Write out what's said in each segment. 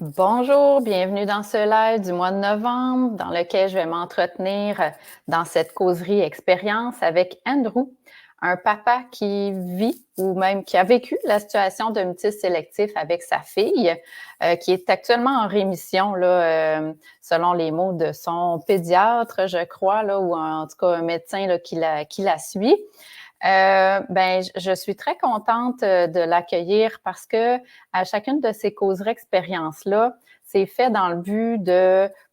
Bonjour, bienvenue dans ce live du mois de novembre dans lequel je vais m'entretenir dans cette causerie expérience avec Andrew, un papa qui vit ou même qui a vécu la situation de mutisme sélectif avec sa fille, qui est actuellement en rémission, là, selon les mots de son pédiatre, je crois, là, ou en tout cas un médecin là, qui la suit. Je suis très contente de l'accueillir parce que à chacune de ces causeries expériences-là, c'est fait dans le but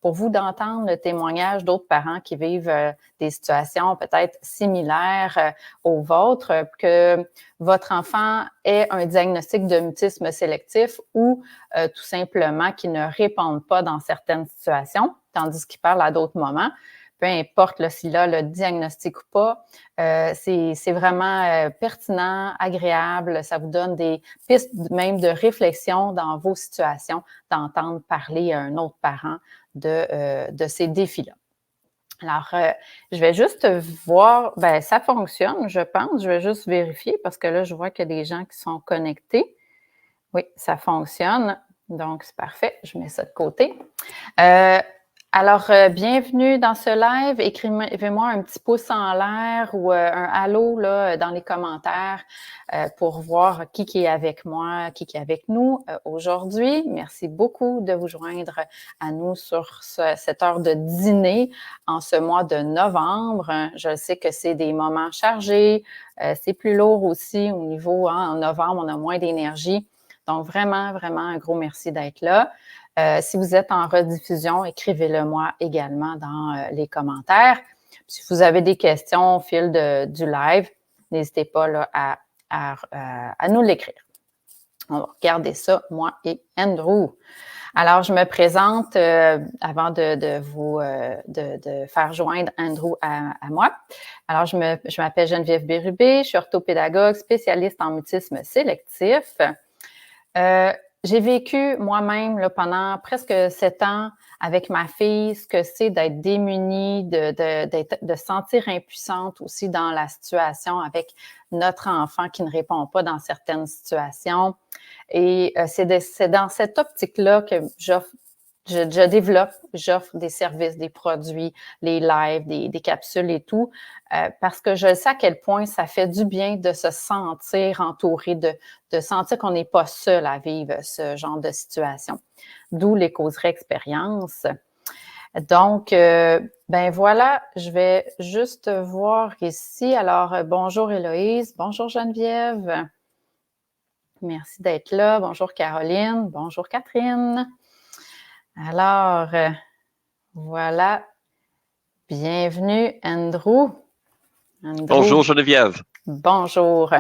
pour vous d'entendre le témoignage d'autres parents qui vivent des situations peut-être similaires aux vôtres, que votre enfant ait un diagnostic de mutisme sélectif ou tout simplement qu'il ne réponde pas dans certaines situations, tandis qu'il parle à d'autres moments. Peu importe là, s'il a le diagnostic ou pas, c'est vraiment pertinent, agréable. Ça vous donne des pistes même de réflexion dans vos situations, d'entendre parler à un autre parent de ces défis-là. Alors, je vais juste voir, ça fonctionne, je pense. Je vais juste vérifier parce que là, je vois qu'il y a des gens qui sont connectés. Oui, ça fonctionne. Donc, c'est parfait. Je mets ça de côté. Bienvenue dans ce live. Écrivez-moi un petit pouce en l'air ou un allô là, dans les commentaires pour voir qui est avec moi, qui est avec nous aujourd'hui. Merci beaucoup de vous joindre à nous sur cette heure de dîner en ce mois de novembre. Je sais que c'est des moments chargés. C'est plus lourd aussi au niveau, en novembre, on a moins d'énergie. Donc, vraiment, vraiment un gros merci d'être là. Si vous êtes en rediffusion, écrivez-le moi également dans les commentaires. Si vous avez des questions au fil du live, n'hésitez pas là, à nous l'écrire. On va regarder ça, moi et Andrew. Alors, je me présente avant de vous de faire joindre Andrew à moi. Alors, je m'appelle Geneviève Bérubé, je suis orthopédagogue spécialiste en mutisme sélectif. J'ai vécu moi-même là, pendant presque 7 ans avec ma fille ce que c'est d'être démunie, de se sentir impuissante aussi dans la situation avec notre enfant qui ne répond pas dans certaines situations. Et c'est dans cette optique-là que j'offre des services, des produits, les lives, des capsules et tout, parce que je sais à quel point ça fait du bien de se sentir entouré, de sentir qu'on n'est pas seul à vivre ce genre de situation. D'où les causeries expériences. Donc, voilà, je vais juste voir ici. Alors, bonjour Héloïse, bonjour Geneviève. Merci d'être là. Bonjour Caroline, bonjour Catherine. Alors, voilà. Bienvenue, Andrew. Bonjour Geneviève. Bonjour.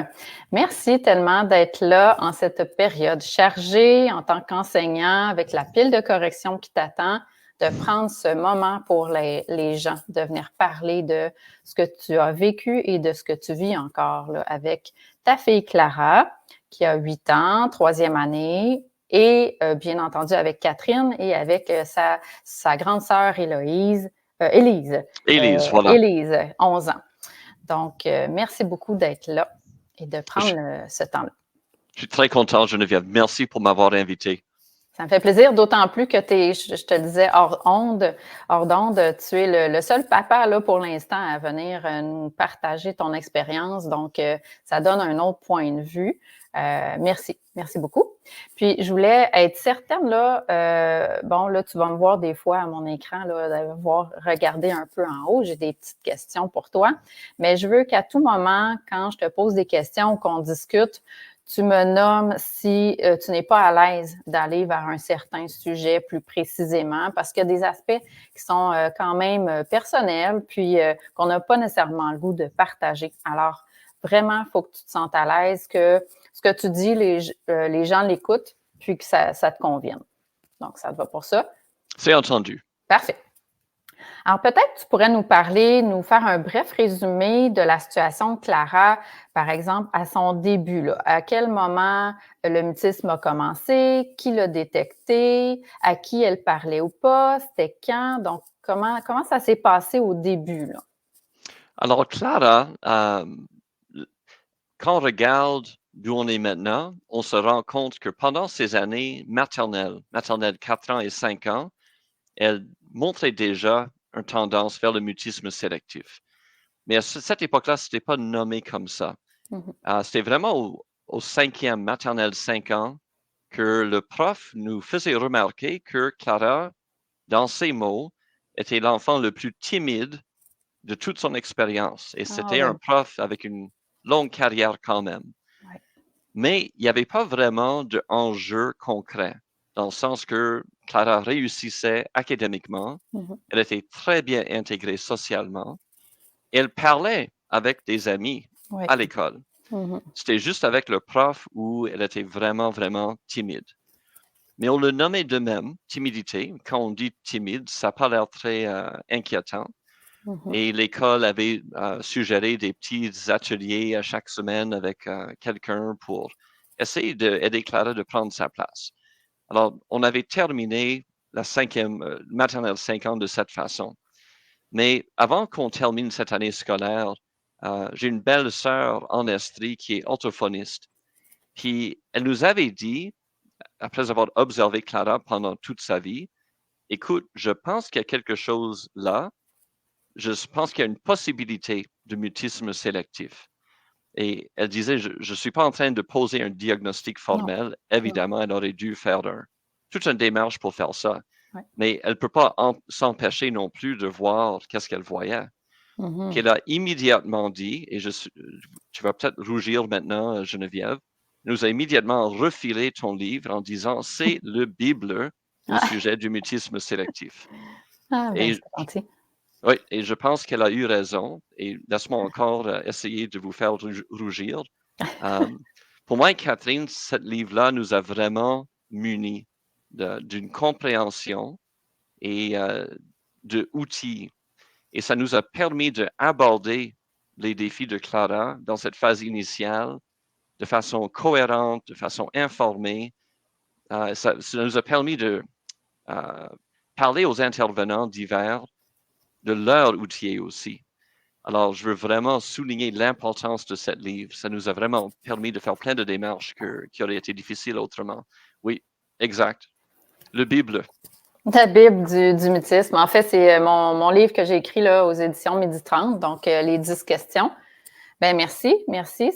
Merci tellement d'être là en cette période chargée en tant qu'enseignant avec la pile de correction qui t'attend, de prendre ce moment pour les gens, de venir parler de ce que tu as vécu et de ce que tu vis encore là, avec ta fille Clara, qui a 8 ans, 3e année, et bien entendu avec Catherine et avec sa grande sœur Élise, voilà. Élise, 11 ans. Donc, merci beaucoup d'être là et de prendre ce temps-là. Je suis très content, Geneviève. Merci pour m'avoir invité. Ça me fait plaisir, d'autant plus que je te disais hors d'onde, tu es le seul papa là pour l'instant à venir nous partager ton expérience. Donc, ça donne un autre point de vue. Merci beaucoup. Puis, je voulais être certaine, là, là, tu vas me voir des fois à mon écran, là, regarder un peu en haut. J'ai des petites questions pour toi. Mais je veux qu'à tout moment, quand je te pose des questions ou qu'on discute, tu me nommes si tu n'es pas à l'aise d'aller vers un certain sujet plus précisément, parce qu'il y a des aspects qui sont quand même personnels, puis qu'on n'a pas nécessairement le goût de partager. Alors, vraiment, il faut que tu te sentes à l'aise, que ce que tu dis, les gens l'écoutent, puis que ça te convienne. Donc, ça te va pour ça? C'est entendu. Parfait. Alors, peut-être tu pourrais nous faire un bref résumé de la situation de Clara, par exemple, à son début. Là. À quel moment le mutisme a commencé? Qui l'a détecté? À qui elle parlait ou pas? C'était quand? Donc, comment ça s'est passé au début? Là? Alors, Clara, quand on regarde d'où on est maintenant, on se rend compte que pendant ces années maternelles 4 ans et 5 ans, elle montrait déjà une tendance vers le mutisme sélectif. Mais à cette époque-là, ce n'était pas nommé comme ça. C'était vraiment au 5e, maternelle 5 ans, que le prof nous faisait remarquer que Clara, dans ses mots, était l'enfant le plus timide de toute son expérience. Et c'était un prof avec une longue carrière quand même. Ouais. Mais il n'y avait pas vraiment d'enjeu concret, dans le sens que Clara réussissait académiquement, elle était très bien intégrée socialement, elle parlait avec des amis à l'école. C'était juste avec le prof où elle était vraiment, vraiment timide. Mais on le nommait de même, timidité. Quand on dit timide, ça n'a pas l'air très inquiétant. Et l'école avait suggéré des petits ateliers à chaque semaine avec quelqu'un pour essayer d'aider Clara de prendre sa place. Alors, on avait terminé la maternelle 5 ans de cette façon. Mais avant qu'on termine cette année scolaire, j'ai une belle sœur en Estrie qui est orthophoniste. Puis, elle nous avait dit, après avoir observé Clara pendant toute sa vie, écoute, je pense qu'il y a quelque chose là. Je pense qu'il y a une possibilité de mutisme sélectif. Et elle disait, je ne suis pas en train de poser un diagnostic formel. Évidemment, elle aurait dû faire toute une démarche pour faire ça. Ouais. Mais elle ne peut pas s'empêcher non plus de voir qu'est-ce qu'elle voyait. Qu'elle a immédiatement dit, et tu vas peut-être rougir maintenant, Geneviève, nous a immédiatement refilé ton livre en disant, c'est le Bible au sujet du mutisme sélectif. C'est gentil. Oui, et je pense qu'elle a eu raison. Et laisse-moi encore essayer de vous faire rougir. Pour moi et Catherine, ce livre-là nous a vraiment munis d'une compréhension et d'outils. Et ça nous a permis d'aborder les défis de Clara dans cette phase initiale de façon cohérente, de façon informée. Ça nous a permis de parler aux intervenants divers de leur outil aussi. Alors, je veux vraiment souligner l'importance de ce livre. Ça nous a vraiment permis de faire plein de démarches qui auraient été difficiles autrement. Oui, exact. Le Bible. La Bible du mutisme. En fait, c'est mon livre que j'ai écrit là, aux éditions Midi 30, donc les 10 questions. Ben merci.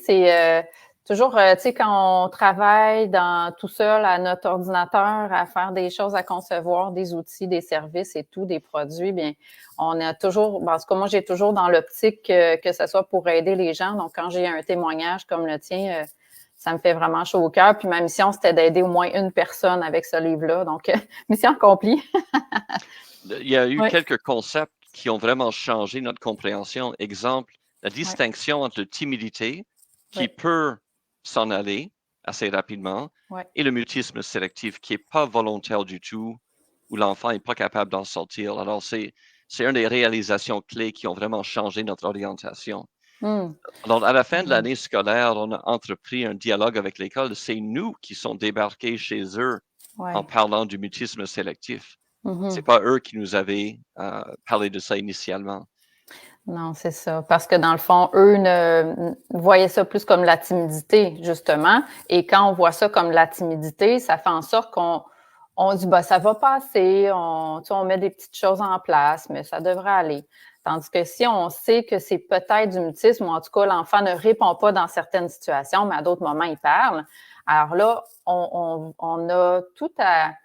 C'est toujours, tu sais, quand on travaille tout seul à notre ordinateur, à faire des choses, à concevoir des outils, des services et tout, des produits, bien, on a toujours, parce que moi, j'ai toujours dans l'optique que ce soit pour aider les gens. Donc, quand j'ai un témoignage comme le tien, ça me fait vraiment chaud au cœur. Puis ma mission, c'était d'aider au moins une personne avec ce livre-là. Donc, mission accomplie. Il y a eu quelques concepts qui ont vraiment changé notre compréhension. Exemple, la distinction entre la timidité, qui peut s'en aller assez rapidement, et le mutisme sélectif, qui n'est pas volontaire du tout, où l'enfant n'est pas capable d'en sortir. Alors, c'est une des réalisations clés qui ont vraiment changé notre orientation. Alors, à la fin de l'année scolaire, on a entrepris un dialogue avec l'école. C'est nous qui sommes débarqués chez eux en parlant du mutisme sélectif. C'est pas eux qui nous avaient parlé de ça initialement. Non, c'est ça. Parce que dans le fond, eux voyaient ça plus comme la timidité, justement. Et quand on voit ça comme la timidité, ça fait en sorte qu'on dit, bah, ça va passer, on met des petites choses en place, mais ça devrait aller. Tandis que si on sait que c'est peut-être du mutisme, ou en tout cas, l'enfant ne répond pas dans certaines situations, mais à d'autres moments, il parle. Alors là, on a tout à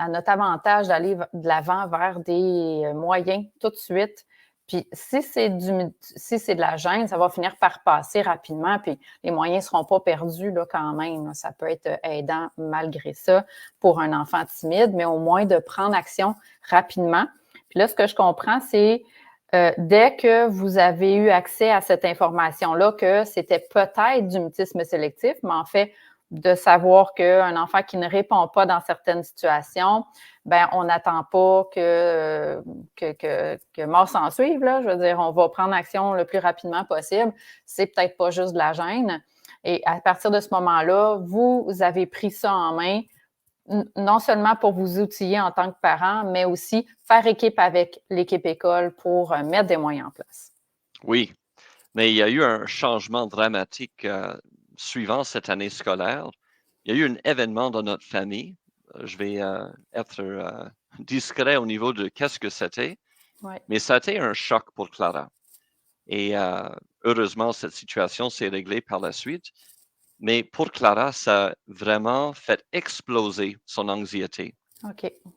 notre avantage d'aller de l'avant vers des moyens tout de suite. Puis si c'est de la gêne, ça va finir par passer rapidement, puis les moyens ne seront pas perdus là, quand même. Là. Ça peut être aidant malgré ça pour un enfant timide, mais au moins de prendre action rapidement. Puis là, ce que je comprends, c'est dès que vous avez eu accès à cette information-là, que c'était peut-être du mutisme sélectif, mais en fait, de savoir qu'un enfant qui ne répond pas dans certaines situations, ben on n'attend pas que mort s'en suive, là. Je veux dire, on va prendre action le plus rapidement possible. C'est peut-être pas juste de la gêne. Et à partir de ce moment-là, vous avez pris ça en main, non seulement pour vous outiller en tant que parent, mais aussi faire équipe avec l'équipe école pour mettre des moyens en place. Oui, mais il y a eu un changement dramatique suivant cette année scolaire, il y a eu un événement dans notre famille. Je vais être discret au niveau de qu'est-ce que c'était, mais ça a été un choc pour Clara. Et heureusement, cette situation s'est réglée par la suite. Mais pour Clara, ça a vraiment fait exploser son anxiété.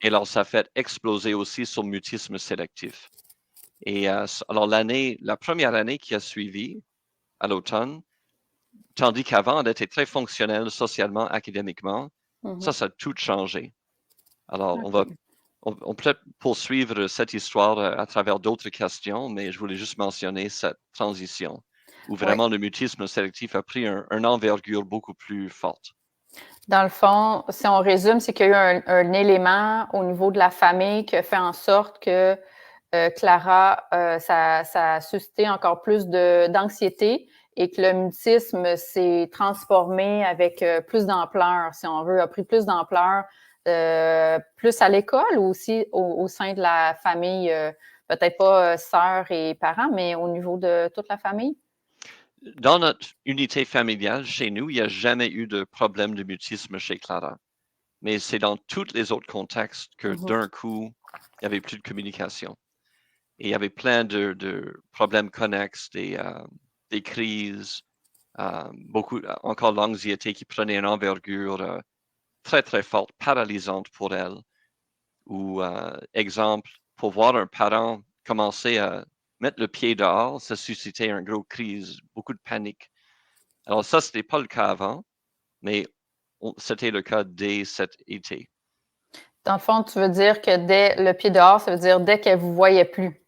Et alors, ça a fait exploser aussi son mutisme sélectif. Et alors, la première année qui a suivi, à l'automne, tandis qu'avant, elle était très fonctionnelle socialement, académiquement, ça a tout changé. Alors, on peut poursuivre cette histoire à travers d'autres questions, mais je voulais juste mentionner cette transition où vraiment le mutisme sélectif a pris une envergure beaucoup plus forte. Dans le fond, si on résume, c'est qu'il y a eu un élément au niveau de la famille qui a fait en sorte que Clara, ça a suscité encore plus d'anxiété et que le mutisme s'est transformé avec plus d'ampleur, si on veut, a pris plus d'ampleur, plus à l'école ou aussi au sein de la famille, peut-être pas sœurs et parents, mais au niveau de toute la famille? Dans notre unité familiale, chez nous, il n'y a jamais eu de problème de mutisme chez Clara. Mais c'est dans tous les autres contextes que d'un coup, il n'y avait plus de communication. Et il y avait plein de problèmes connexes, des crises, encore l'anxiété qui prenait une envergure très, très forte, paralysante pour elle. Ou, exemple, pour voir un parent commencer à mettre le pied dehors, ça suscitait une grosse crise, beaucoup de panique. Alors ça, ce n'était pas le cas avant, mais c'était le cas dès cet été. Dans le fond, tu veux dire que dès le pied dehors, ça veut dire dès qu'elle ne vous voyait plus?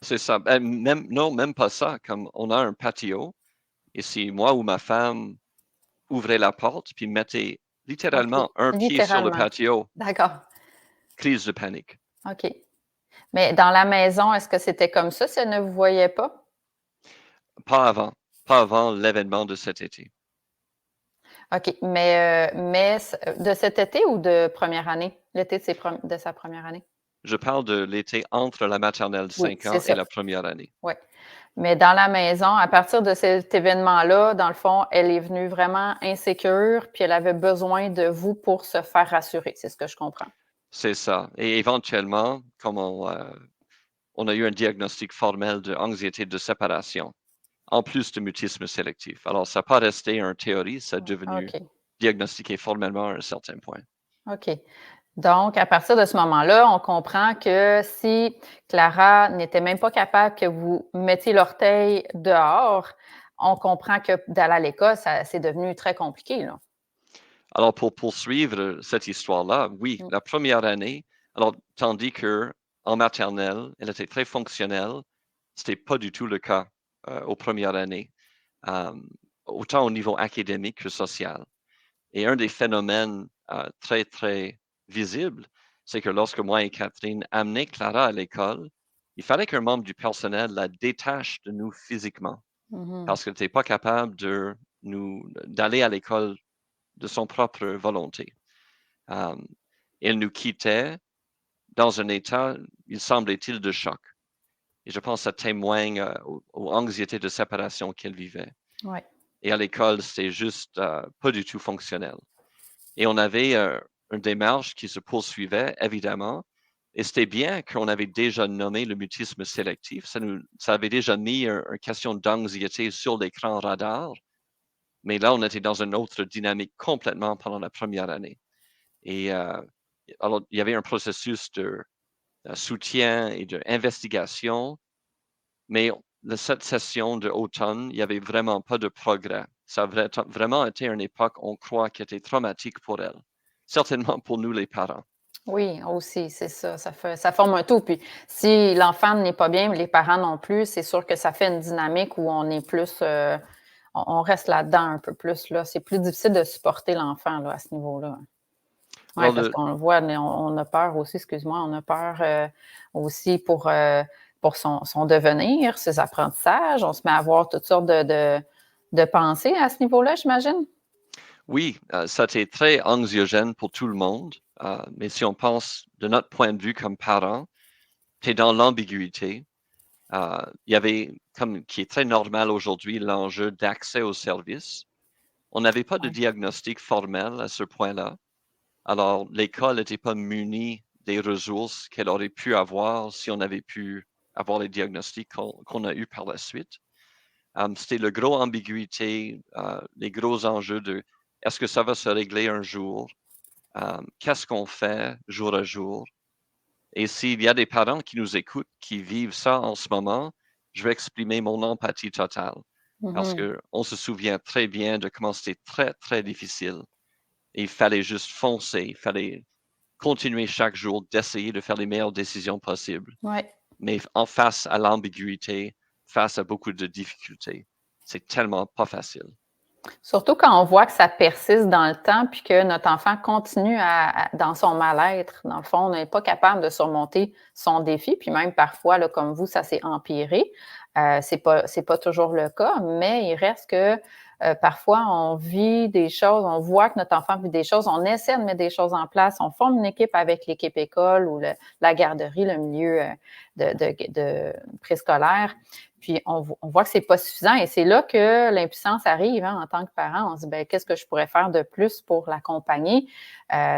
C'est ça. Non, même pas ça. Comme on a un patio, et si moi ou ma femme ouvrait la porte puis mettait littéralement un pied sur le patio, d'accord. Crise de panique. OK. Mais dans la maison, est-ce que c'était comme ça si elle ne vous voyait pas? Pas avant l'événement de cet été. OK. Mais de cet été ou de première année? L'été de sa première année? Je parle de l'été entre la maternelle 5 ans et la première année. Oui. Mais dans la maison, à partir de cet événement-là, dans le fond, elle est venue vraiment insécure, puis elle avait besoin de vous pour se faire rassurer. C'est ce que je comprends. C'est ça. Et éventuellement, comme on a eu un diagnostic formel d'anxiété de séparation, en plus de mutisme sélectif. Alors, ça n'a pas resté une théorie, ça est devenu diagnostiqué formellement à un certain point. OK. Donc, à partir de ce moment-là, on comprend que si Clara n'était même pas capable que vous mettiez l'orteil dehors, on comprend que d'aller à l'école, c'est devenu très compliqué, là. Alors, pour poursuivre cette histoire-là, oui, la première année, alors, tandis qu'en maternelle, elle était très fonctionnelle, ce n'était pas du tout le cas aux premières années, autant au niveau académique que social. Et un des phénomènes très, très visibles, c'est que lorsque moi et Catherine amenaient Clara à l'école, il fallait qu'un membre du personnel la détache de nous physiquement parce qu'elle n'était pas capable d'aller à l'école de son propre volonté. Elle nous quittait dans un état, il semblait-il, de choc. Et je pense que ça témoigne aux anxiétés de séparation qu'elle vivait. Ouais. Et à l'école, c'était juste pas du tout fonctionnel. Et on avait une démarche qui se poursuivait, évidemment. Et c'était bien qu'on avait déjà nommé le mutisme sélectif. Ça avait déjà mis une question d'anxiété sur l'écran radar. Mais là, on était dans une autre dynamique complètement pendant la première année. Et alors, il y avait un processus de soutien et d'investigation. Mais cette session d'automne, il n'y avait vraiment pas de progrès. Ça a vraiment été une époque, on croit, qui était traumatique pour elle. Certainement pour nous, les parents. Oui, aussi, c'est ça. Ça forme un tout. Puis si l'enfant n'est pas bien, les parents non plus, c'est sûr que ça fait une dynamique où on est plus, on reste là-dedans un peu plus. Là. C'est plus difficile de supporter l'enfant là, à ce niveau-là. Oui, parce qu'on le voit, mais on a peur aussi, excuse-moi, on a peur aussi pour son devenir, ses apprentissages. On se met à avoir toutes sortes de pensées à ce niveau-là, j'imagine. Oui, ça a été très anxiogène pour tout le monde. Mais si on pense de notre point de vue comme parents, tu es dans l'ambiguïté. Il y avait, comme qui est très normal aujourd'hui, l'enjeu d'accès aux services. On n'avait pas de Ouais. diagnostic formel à ce point-là. Alors, l'école n'était pas munie des ressources qu'elle aurait pu avoir si on avait pu avoir les diagnostics qu'on a eus par la suite. C'était le gros ambiguïté, les gros enjeux de est-ce que ça va se régler un jour? Qu'est-ce qu'on fait jour à jour? Et s'il y a des parents qui nous écoutent, qui vivent ça en ce moment, je vais exprimer mon empathie totale parce Mhm. qu'on se souvient très bien de comment c'était très, très difficile. Et il fallait juste foncer, il fallait continuer chaque jour d'essayer de faire les meilleures décisions possibles. Ouais. Mais en face à l'ambiguïté, face à beaucoup de difficultés, c'est tellement pas facile. Surtout quand on voit que ça persiste dans le temps, puis que notre enfant continue dans son mal-être. Dans le fond, on n'est pas capable de surmonter son défi, puis même parfois, là, comme vous, ça s'est empiré. C'est pas toujours le cas, mais il reste que parfois, on vit des choses, on voit que notre enfant vit des choses, on essaie de mettre des choses en place, on forme une équipe avec l'équipe école ou la garderie, le milieu de préscolaire. Puis on voit que c'est pas suffisant et c'est là que l'impuissance arrive en tant que parent. On se dit, ben, qu'est-ce que je pourrais faire de plus pour l'accompagner?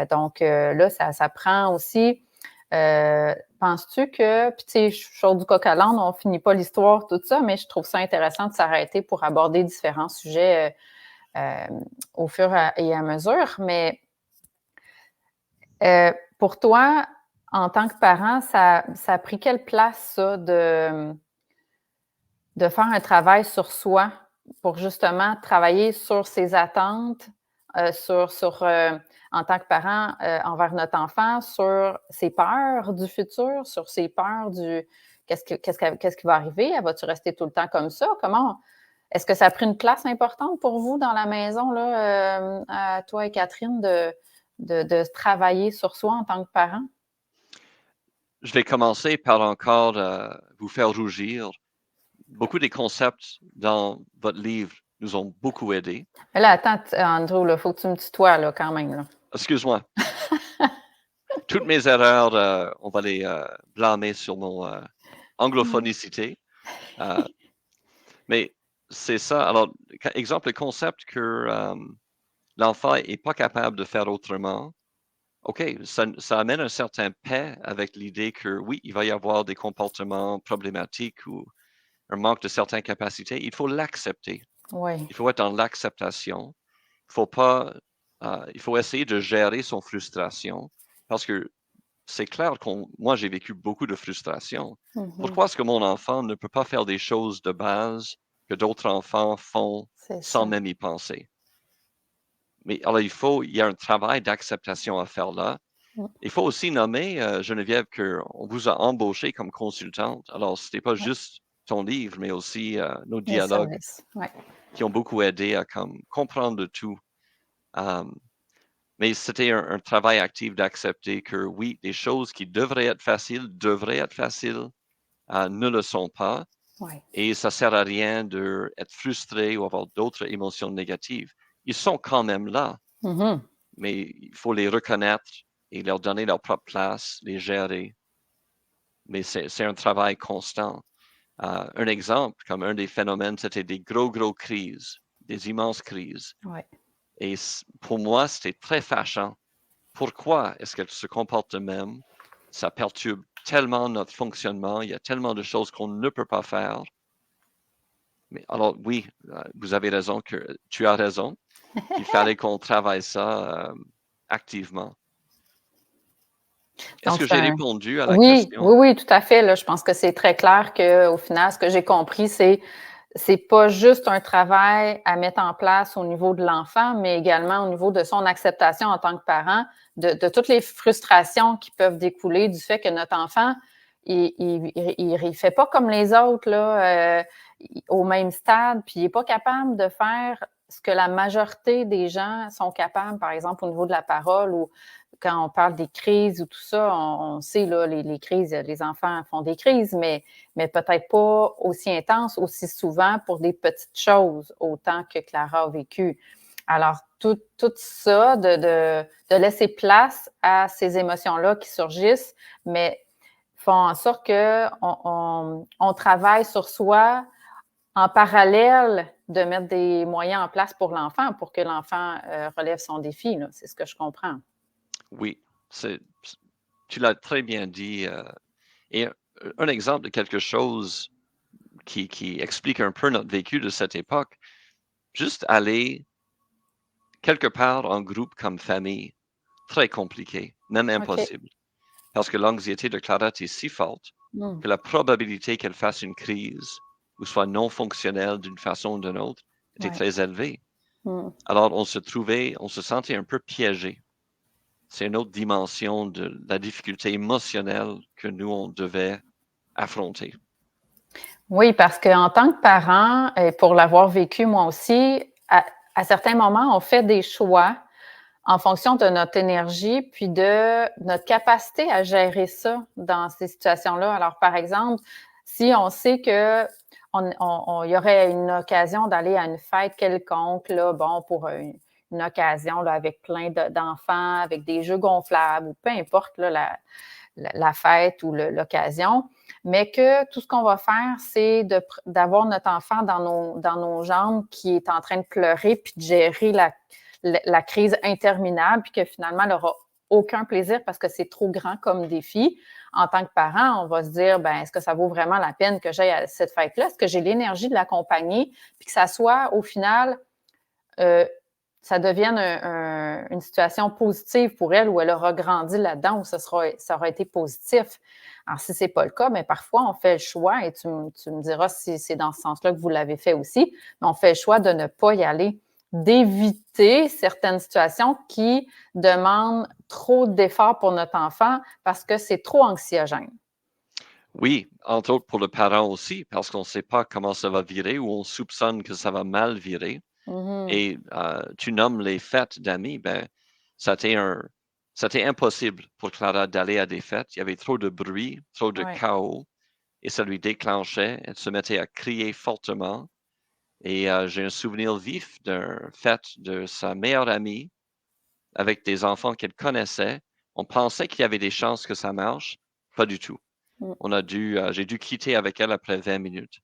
Donc là, ça prend aussi. Penses-tu que, puis tu sais, chose du coq à l'âne, on finit pas l'histoire, tout ça, mais je trouve ça intéressant de s'arrêter pour aborder différents sujets au fur et à mesure. Mais pour toi, en tant que parent, ça a pris quelle place, ça, de faire un travail sur soi pour justement travailler sur ses attentes, en tant que parent envers notre enfant, sur ses peurs du futur, sur ses peurs du qu'est-ce qui va arriver? Va-tu rester tout le temps comme ça? Est-ce que ça a pris une place importante pour vous dans la maison, là, à toi et Catherine, de travailler sur soi en tant que parent? Je vais commencer par encore vous faire rougir. Beaucoup des concepts dans votre livre nous ont beaucoup aidés. Mais là, attends, Andrew, il faut que tu me tutoies là, quand même. Là. Excuse-moi, toutes mes erreurs, on va les blâmer sur mon anglophonicité. Mais c'est ça. Alors, exemple, le concept que l'enfant n'est pas capable de faire autrement. OK, ça amène un certain paix avec l'idée que oui, il va y avoir des comportements problématiques ou un manque de certaines capacités. Il faut l'accepter. Oui. Il faut être dans l'acceptation. Il faut pas, il faut essayer de gérer son frustration parce que c'est clair que moi, j'ai vécu beaucoup de frustration. Mm-hmm. Pourquoi est-ce que mon enfant ne peut pas faire des choses de base que d'autres enfants font C'est sans ça. même y penser? Mais alors, il y a un travail d'acceptation à faire là. Mm. Il faut aussi nommer, Geneviève, qu'on vous a embauché comme consultante. Alors, ce n'était pas Ouais. juste ton livre, mais aussi nos Les dialogues services. Ouais. qui ont beaucoup aidé à comprendre tout. Mais c'était un travail actif d'accepter que oui, des choses qui devraient être faciles, ne le sont pas. Ouais. Et ça ne sert à rien d'être frustré ou avoir d'autres émotions négatives. Ils sont quand même là, Mm-hmm. mais il faut les reconnaître et leur donner leur propre place, les gérer. Mais c'est un travail constant. Un exemple, comme un des phénomènes, c'était des gros crises, des immenses crises. Ouais. Et pour moi, c'était très fâchant. Pourquoi est-ce qu'elle se comporte de même? Ça perturbe tellement notre fonctionnement. Il y a tellement de choses qu'on ne peut pas faire. Mais alors, oui, vous avez raison tu as raison. Il fallait qu'on travaille ça activement. Est-ce Donc, que j'ai répondu à la oui, question? oui, oui, tout à fait. Là, je pense que c'est très clair qu'au final, ce que j'ai compris, c'est pas juste un travail à mettre en place au niveau de l'enfant, mais également au niveau de son acceptation en tant que parent, de toutes les frustrations qui peuvent découler du fait que notre enfant, il fait pas comme les autres là, au même stade, puis il est pas capable de faire ce que la majorité des gens sont capables, par exemple au niveau de la parole ou quand on parle des crises ou tout ça, on sait là, les crises, les enfants font des crises, mais peut-être pas aussi intense, aussi souvent pour des petites choses, autant que Clara a vécu. Alors, tout ça, de laisser place à ces émotions-là qui surgissent, mais font en sorte qu'on on travaille sur soi en parallèle de mettre des moyens en place pour l'enfant, pour que l'enfant relève son défi. Là. C'est ce que je comprends. Oui, tu l'as très bien dit. Et un exemple de quelque chose qui explique un peu notre vécu de cette époque, juste aller quelque part en groupe comme famille, très compliqué, même impossible. Parce que l'anxiété de Clara est si forte que la probabilité qu'elle fasse une crise ou soit non fonctionnelle d'une façon ou d'une autre était très élevée. Alors, on se sentait un peu piégé. C'est une autre dimension de la difficulté émotionnelle que nous, on devait affronter. Oui, parce qu'en tant que parent, et pour l'avoir vécu moi aussi, à certains moments, on fait des choix en fonction de notre énergie, puis de notre capacité à gérer ça dans ces situations-là. Alors, par exemple, si on sait que y aurait une occasion d'aller à une fête quelconque, là, bon, pour une occasion là, avec plein d'enfants, avec des jeux gonflables, ou peu importe là, la fête ou l'occasion, mais que tout ce qu'on va faire, c'est d'avoir notre enfant dans nos jambes qui est en train de pleurer, puis de gérer la crise interminable, puis que finalement, elle n'aura aucun plaisir parce que c'est trop grand comme défi. En tant que parent, on va se dire, ben, est-ce que ça vaut vraiment la peine que j'aille à cette fête-là? Est-ce que j'ai l'énergie de l'accompagner? Puis que ça soit, au final, ça devienne une situation positive pour elle, où elle aura grandi là-dedans, où ça aura été positif. Alors, si ce n'est pas le cas, mais parfois, on fait le choix, et tu me diras si c'est dans ce sens-là que vous l'avez fait aussi, mais on fait le choix de ne pas y aller, d'éviter certaines situations qui demandent trop d'efforts pour notre enfant parce que c'est trop anxiogène. Oui, entre autres pour le parent aussi, parce qu'on ne sait pas comment ça va virer ou on soupçonne que ça va mal virer. Et tu nommes les fêtes d'amis, ben, c'était impossible pour Clara d'aller à des fêtes. Il y avait trop de bruit, trop de chaos, et ça lui déclenchait. Elle se mettait à crier fortement. Et j'ai un souvenir vif d'une fête de sa meilleure amie avec des enfants qu'elle connaissait. On pensait qu'il y avait des chances que ça marche. Pas du tout. J'ai dû quitter avec elle après 20 minutes.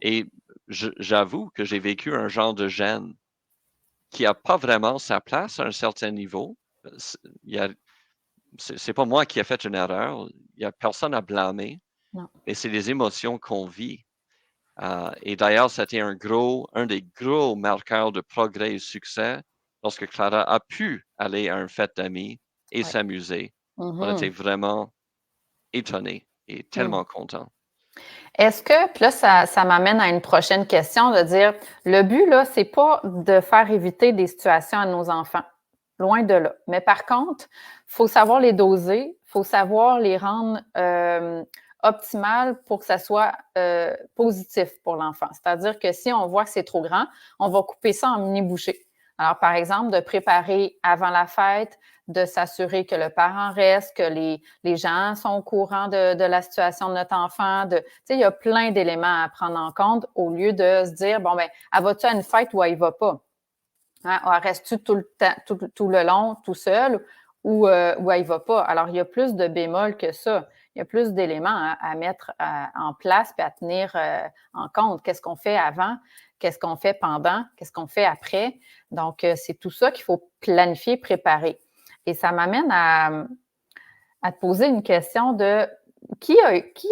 Et j'avoue que j'ai vécu un genre de gêne qui n'a pas vraiment sa place à un certain niveau. C'est pas moi qui ai fait une erreur. Il n'y a personne à blâmer. Non. Mais c'est les émotions qu'on vit. Et d'ailleurs, c'était un des gros marqueurs de progrès et succès lorsque Clara a pu aller à une fête d'amis et s'amuser. On était vraiment étonnés et tellement contents. Est-ce que, puis là, ça m'amène à une prochaine question, de dire, le but, là, c'est pas de faire éviter des situations à nos enfants, loin de là. Mais par contre, il faut savoir les doser, il faut savoir les rendre optimales pour que ça soit positif pour l'enfant. C'est-à-dire que si on voit que c'est trop grand, on va couper ça en mini-bouchées. Alors, par exemple, de préparer avant la fête, de s'assurer que le parent reste, que les gens sont au courant de la situation de notre enfant. Il y a plein d'éléments à prendre en compte au lieu de se dire, bon, ben, elle va-tu à une fête ou elle y va pas? Hein? Elle reste-tu tout le temps, tout le long, tout seul, ou elle y va pas? Alors, il y a plus de bémols que ça. Il y a plus d'éléments à mettre en place et à tenir en compte. Qu'est-ce qu'on fait avant? Qu'est-ce qu'on fait pendant? Qu'est-ce qu'on fait après? Donc, c'est tout ça qu'il faut planifier, préparer. Et ça m'amène à te poser une question de qui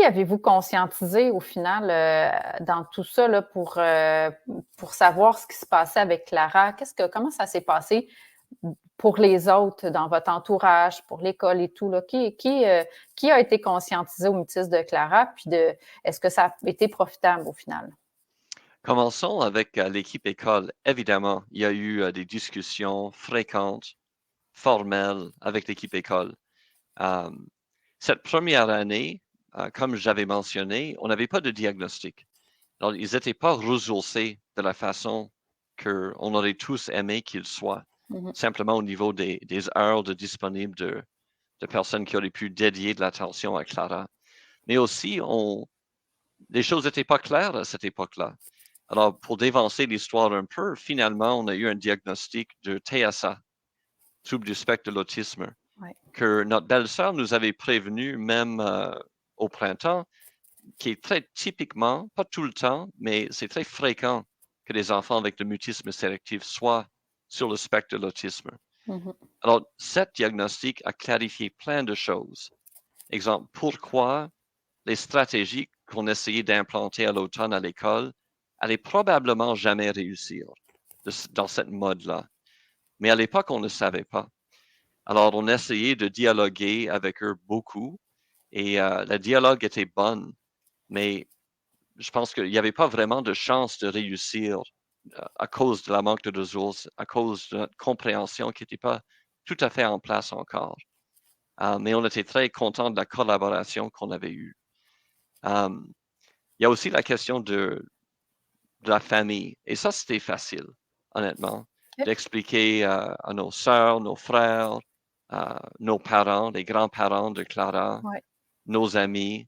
avez-vous conscientisé au final dans tout ça là, pour savoir ce qui se passait avec Clara? Comment ça s'est passé pour les autres dans votre entourage, pour l'école et tout? Là? Qui a été conscientisé au mutisme de Clara? Puis est-ce que ça a été profitable au final? Commençons avec l'équipe école. Évidemment, il y a eu des discussions fréquentes, formelles avec l'équipe école. Cette première année, comme j'avais mentionné, on n'avait pas de diagnostic. Alors, ils n'étaient pas ressourcés de la façon qu'on aurait tous aimé qu'ils soient, simplement au niveau des heures disponibles de personnes qui auraient pu dédier de l'attention à Clara. Mais aussi, les choses n'étaient pas claires à cette époque-là. Alors, pour dévancer l'histoire un peu, finalement, on a eu un diagnostic de TSA, trouble du spectre de l'autisme, que notre belle-sœur nous avait prévenu même au printemps, qui est très typiquement, pas tout le temps, mais c'est très fréquent que les enfants avec le mutisme sélectif soient sur le spectre de l'autisme. Alors, cette diagnostic a clarifié plein de choses. Exemple, pourquoi les stratégies qu'on essayait d'implanter à l'automne à l'école allaient probablement jamais réussir dans cette mode-là. Mais à l'époque, on ne savait pas. Alors, on essayait de dialoguer avec eux beaucoup et le dialogue était bon, mais je pense qu'il n'y avait pas vraiment de chance de réussir à cause de la manque de ressources, à cause de notre compréhension qui n'était pas tout à fait en place encore. Mais on était très contents de la collaboration qu'on avait eue. Il y a aussi la question de la famille. Et ça, c'était facile, honnêtement, d'expliquer à nos sœurs, nos frères, nos parents, les grands-parents de Clara, nos amis.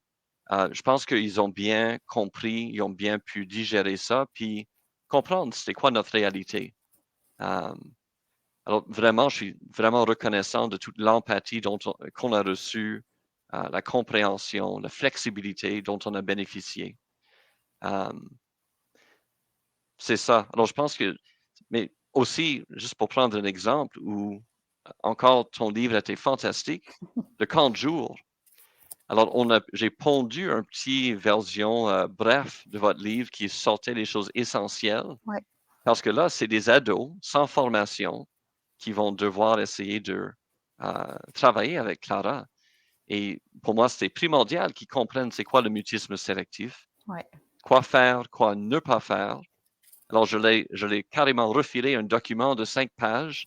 Je pense qu'ils ont bien compris, ils ont bien pu digérer ça, puis comprendre c'était quoi notre réalité. Alors vraiment, je suis vraiment reconnaissant de toute l'empathie qu'on a reçue, la compréhension, la flexibilité dont on a bénéficié. C'est ça. Alors je pense que, mais aussi, juste pour prendre un exemple où encore ton livre était fantastique, le camp de jour. Alors, j'ai pondu une petite version bref de votre livre qui sortait les choses essentielles. Parce que là, c'est des ados sans formation qui vont devoir essayer de travailler avec Clara. Et pour moi, c'était primordial qu'ils comprennent c'est quoi le mutisme sélectif, quoi faire, quoi ne pas faire. Alors, je l'ai carrément refilé un document de 5 pages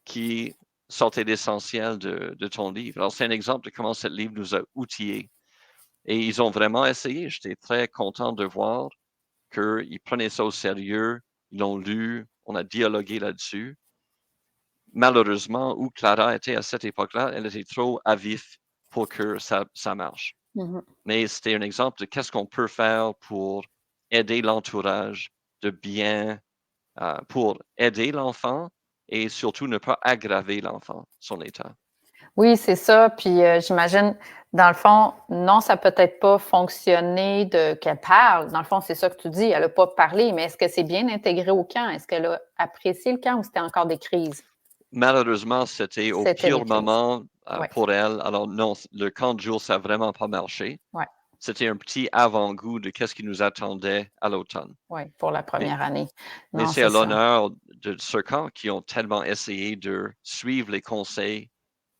qui sortait l'essentiel de ton livre. Alors, c'est un exemple de comment ce livre nous a outillés. Et ils ont vraiment essayé. J'étais très content de voir qu'ils prenaient ça au sérieux. Ils l'ont lu. On a dialogué là-dessus. Malheureusement, où Clara était à cette époque-là, elle était trop à vif pour que ça marche. Mais c'était un exemple de qu'est-ce qu'on peut faire pour aider l'entourage de bien, pour aider l'enfant et surtout ne pas aggraver l'enfant, son état. Oui, c'est ça. Puis j'imagine, dans le fond, non, ça peut peut-être pas fonctionné qu'elle parle. Dans le fond, c'est ça que tu dis. Elle n'a pas parlé, mais est-ce que c'est bien intégré au camp? Est-ce qu'elle a apprécié le camp ou c'était encore des crises? Malheureusement, c'était au pire moment pour elle. Alors non, le camp de jour, ça n'a vraiment pas marché. C'était un petit avant-goût de qu'est-ce qui nous attendait à l'automne. Oui, pour la première année. Mais c'est à l'honneur de ce camp qui ont tellement essayé de suivre les conseils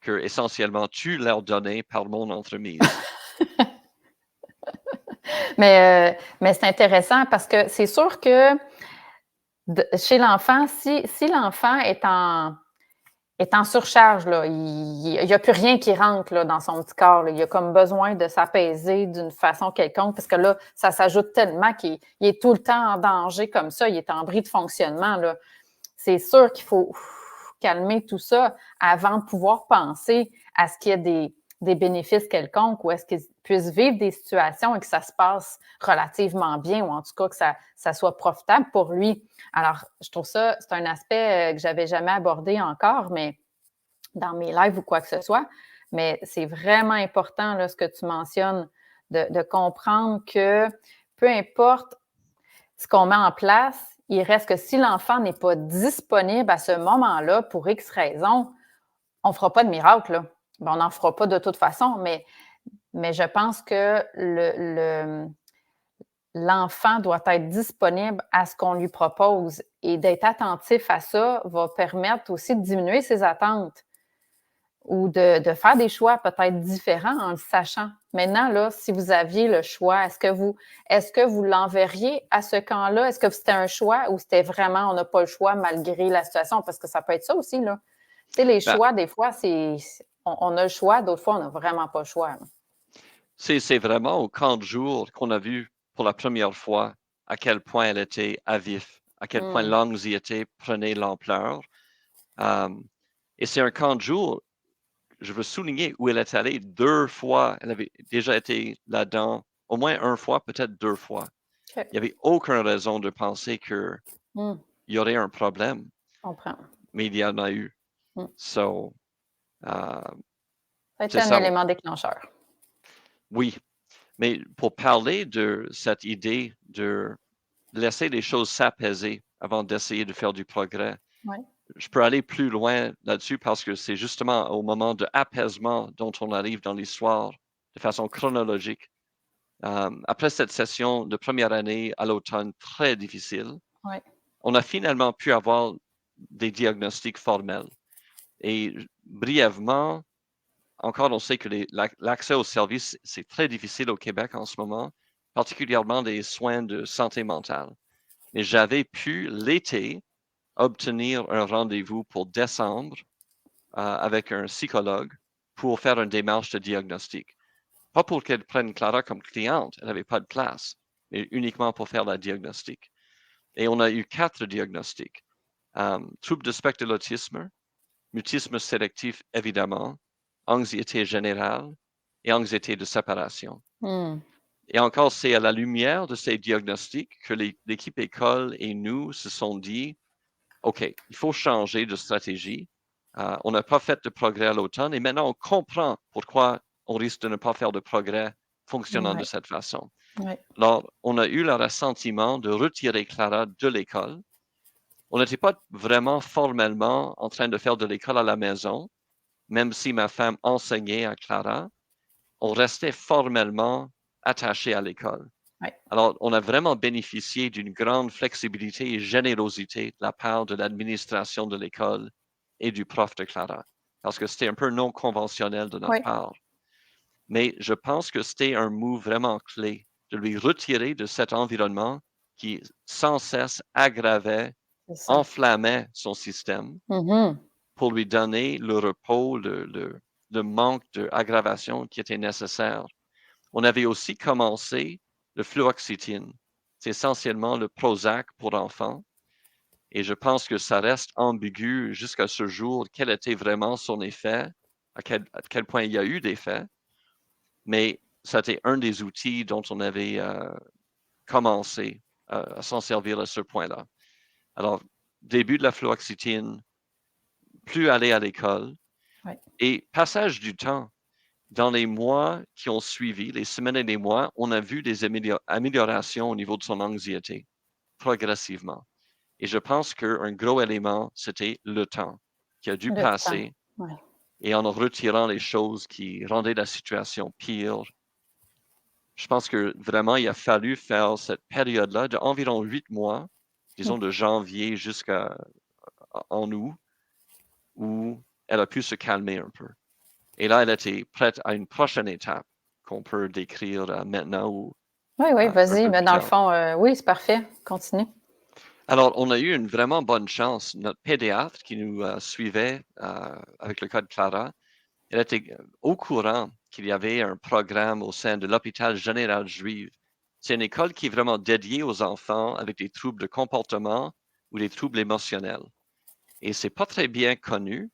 que essentiellement tu leur donnais par mon entremise. Mais c'est intéressant parce que c'est sûr que chez l'enfant, si l'enfant est en surcharge, là, il n'y a plus rien qui rentre là, dans son petit corps. Là. Il a comme besoin de s'apaiser d'une façon quelconque parce que là, ça s'ajoute tellement qu'il est tout le temps en danger comme ça. Il est en bris de fonctionnement. Là. C'est sûr qu'il faut calmer tout ça avant de pouvoir penser à ce qu'il y ait des bénéfices quelconques ou est-ce qu'ils puissent vivre des situations et que ça se passe relativement bien ou en tout cas que ça soit profitable pour lui. Alors, je trouve ça, c'est un aspect que j'avais jamais abordé encore, mais dans mes lives ou quoi que ce soit, mais c'est vraiment important là, ce que tu mentionnes, de comprendre que peu importe ce qu'on met en place, il reste que si l'enfant n'est pas disponible à ce moment-là pour X raisons, on ne fera pas de miracle. Là. Ben, on n'en fera pas de toute façon, mais je pense que l'enfant doit être disponible à ce qu'on lui propose et d'être attentif à ça va permettre aussi de diminuer ses attentes ou de faire des choix peut-être différents en le sachant. Maintenant, là, si vous aviez le choix, est-ce que vous l'enverriez à ce camp-là? Est-ce que c'était un choix ou c'était vraiment on n'a pas le choix malgré la situation? Parce que ça peut être ça aussi, là. Tu sais, les choix, des fois, on a le choix, d'autres fois, on n'a vraiment pas le choix. C'est vraiment au camp de jour qu'on a vu pour la première fois à quel point elle était à vif, à quel point l'anxiété prenait l'ampleur. Et c'est un camp de jour, je veux souligner, où elle est allée 2 fois. Elle avait déjà été là-dedans, au moins 1 fois, peut-être 2 fois. Il n'y avait aucune raison de penser qu'il y aurait un problème. Mais il y en a eu. So, ça a été un élément déclencheur. Oui. Mais pour parler de cette idée de laisser les choses s'apaiser avant d'essayer de faire du progrès, Ouais. je peux aller plus loin là-dessus parce que c'est justement au moment de apaisement dont on arrive dans l'histoire de façon chronologique. Après cette session de première année à l'automne très difficile, Ouais. on a finalement pu avoir des diagnostics formels. Et brièvement, encore, on sait que l'accès aux services, c'est très difficile au Québec en ce moment, particulièrement des soins de santé mentale. Mais j'avais pu, l'été, obtenir un rendez-vous pour décembre avec un psychologue pour faire une démarche de diagnostic. Pas pour qu'elle prenne Clara comme cliente, elle n'avait pas de place, mais uniquement pour faire la diagnostic. Et on a eu 4 diagnostics. Trouble de spectre de l'autisme, mutisme sélectif évidemment, anxiété générale et anxiété de séparation. Mm. Et encore, c'est à la lumière de ces diagnostics que l'équipe école et nous se sont dit, OK, il faut changer de stratégie. On n'a pas fait de progrès à l'automne et maintenant on comprend pourquoi on risque de ne pas faire de progrès fonctionnant de cette façon. Ouais. Alors, on a eu le ressentiment de retirer Clara de l'école. On n'était pas vraiment formellement en train de faire de l'école à la maison, même si ma femme enseignait à Clara, on restait formellement attaché à l'école. Ouais. Alors, on a vraiment bénéficié d'une grande flexibilité et générosité de la part de l'administration de l'école et du prof de Clara, parce que c'était un peu non conventionnel de notre Ouais. part. Mais je pense que c'était un move vraiment clé de lui retirer de cet environnement qui sans cesse aggravait, enflammait son système Mm-hmm. pour lui donner le repos, le manque d'aggravation qui était nécessaire. On avait aussi commencé le fluoxétine. C'est essentiellement le Prozac pour enfants. Et je pense que ça reste ambigu jusqu'à ce jour, quel était vraiment son effet, à quel point il y a eu d'effets. Mais c'était un des outils dont on avait commencé à s'en servir à ce point-là. Alors, début de la fluoxétine, plus aller à l'école, Ouais. et passage du temps. Dans les mois qui ont suivi, les semaines et les mois, on a vu des améliorations au niveau de son anxiété, progressivement. Et je pense qu'un gros élément, c'était le temps qui a dû Le temps. passer Ouais. et en retirant les choses qui rendaient la situation pire. Je pense que vraiment, il a fallu faire cette période-là d'environ 8 mois, disons de janvier jusqu'en août, où elle a pu se calmer un peu. Et là, elle était prête à une prochaine étape qu'on peut décrire maintenant ou Oui, oui, un vas-y. peu Mais plus dans le tard. fond, oui, c'est parfait. Continue. Alors, on a eu une vraiment bonne chance. Notre pédiatre qui nous suivait avec le cas de Clara, elle était au courant qu'il y avait un programme au sein de l'hôpital général juif. C'est une école qui est vraiment dédiée aux enfants avec des troubles de comportement ou des troubles émotionnels. Et c'est pas très bien connu.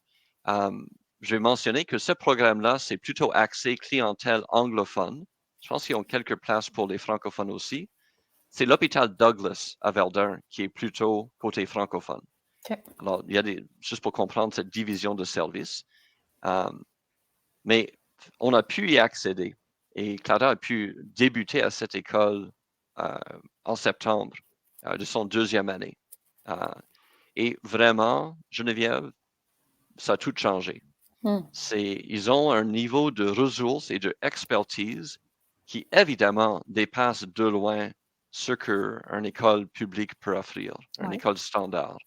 Je vais mentionner que ce programme-là, c'est plutôt axé clientèle anglophone. Je pense qu'ils ont quelques places pour les francophones aussi. C'est l'hôpital Douglas à Verdun qui est plutôt côté francophone. Okay. Alors, il y a juste pour comprendre cette division de services. Mais on a pu y accéder et Clara a pu débuter à cette école en septembre de son 2e année. Et vraiment, Geneviève, ça a tout changé. Ils ont un niveau de ressources et d'expertise qui, évidemment, dépasse de loin ce qu'une école publique peut offrir, une école standard.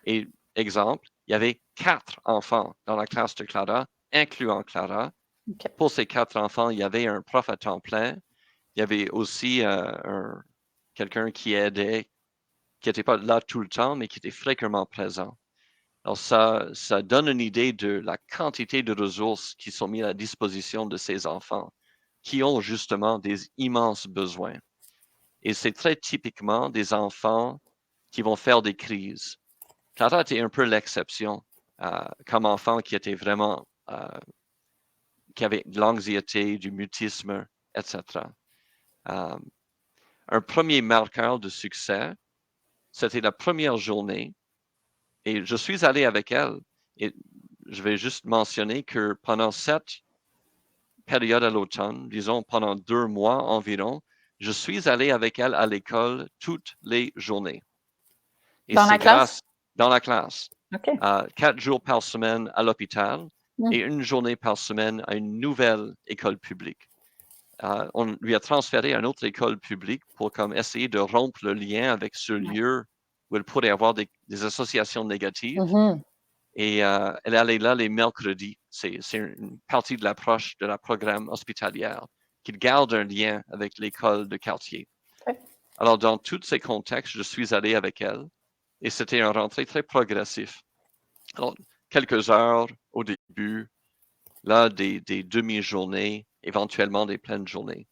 Et exemple, il y avait 4 enfants dans la classe de Clara, incluant Clara. Okay. Pour ces 4 enfants, il y avait un prof à temps plein. Il y avait aussi quelqu'un qui aidait, qui n'était pas là tout le temps, mais qui était fréquemment présent. Alors, ça donne une idée de la quantité de ressources qui sont mises à disposition de ces enfants qui ont justement des immenses besoins. Et c'est très typiquement des enfants qui vont faire des crises. Clara était un peu l'exception comme enfant qui était vraiment, qui avait de l'anxiété, du mutisme, etc. Un premier marqueur de succès, c'était la première journée. Et je suis allé avec elle. Et je vais juste mentionner que pendant 7 période à l'automne, disons pendant 2 mois environ, je suis allé avec elle à l'école toutes les journées. Et Dans la c'est classe? dans la classe, OK. 4 jours par semaine à l'hôpital et Mmh. 1 journée par semaine à une nouvelle école publique. On lui a transféré à une autre école publique pour comme essayer de rompre le lien avec ce Ouais. lieu où elle pourrait avoir des associations négatives. Mmh. Et elle allait là les mercredis. C'est une partie de l'approche de la programme hospitalière, qu'il garde un lien avec l'école de quartier. OK. Alors, dans tous ces contextes, je suis allé avec elle et c'était un rentrée très progressif. Alors, quelques heures au début, là, des demi-journées, éventuellement des pleines journées.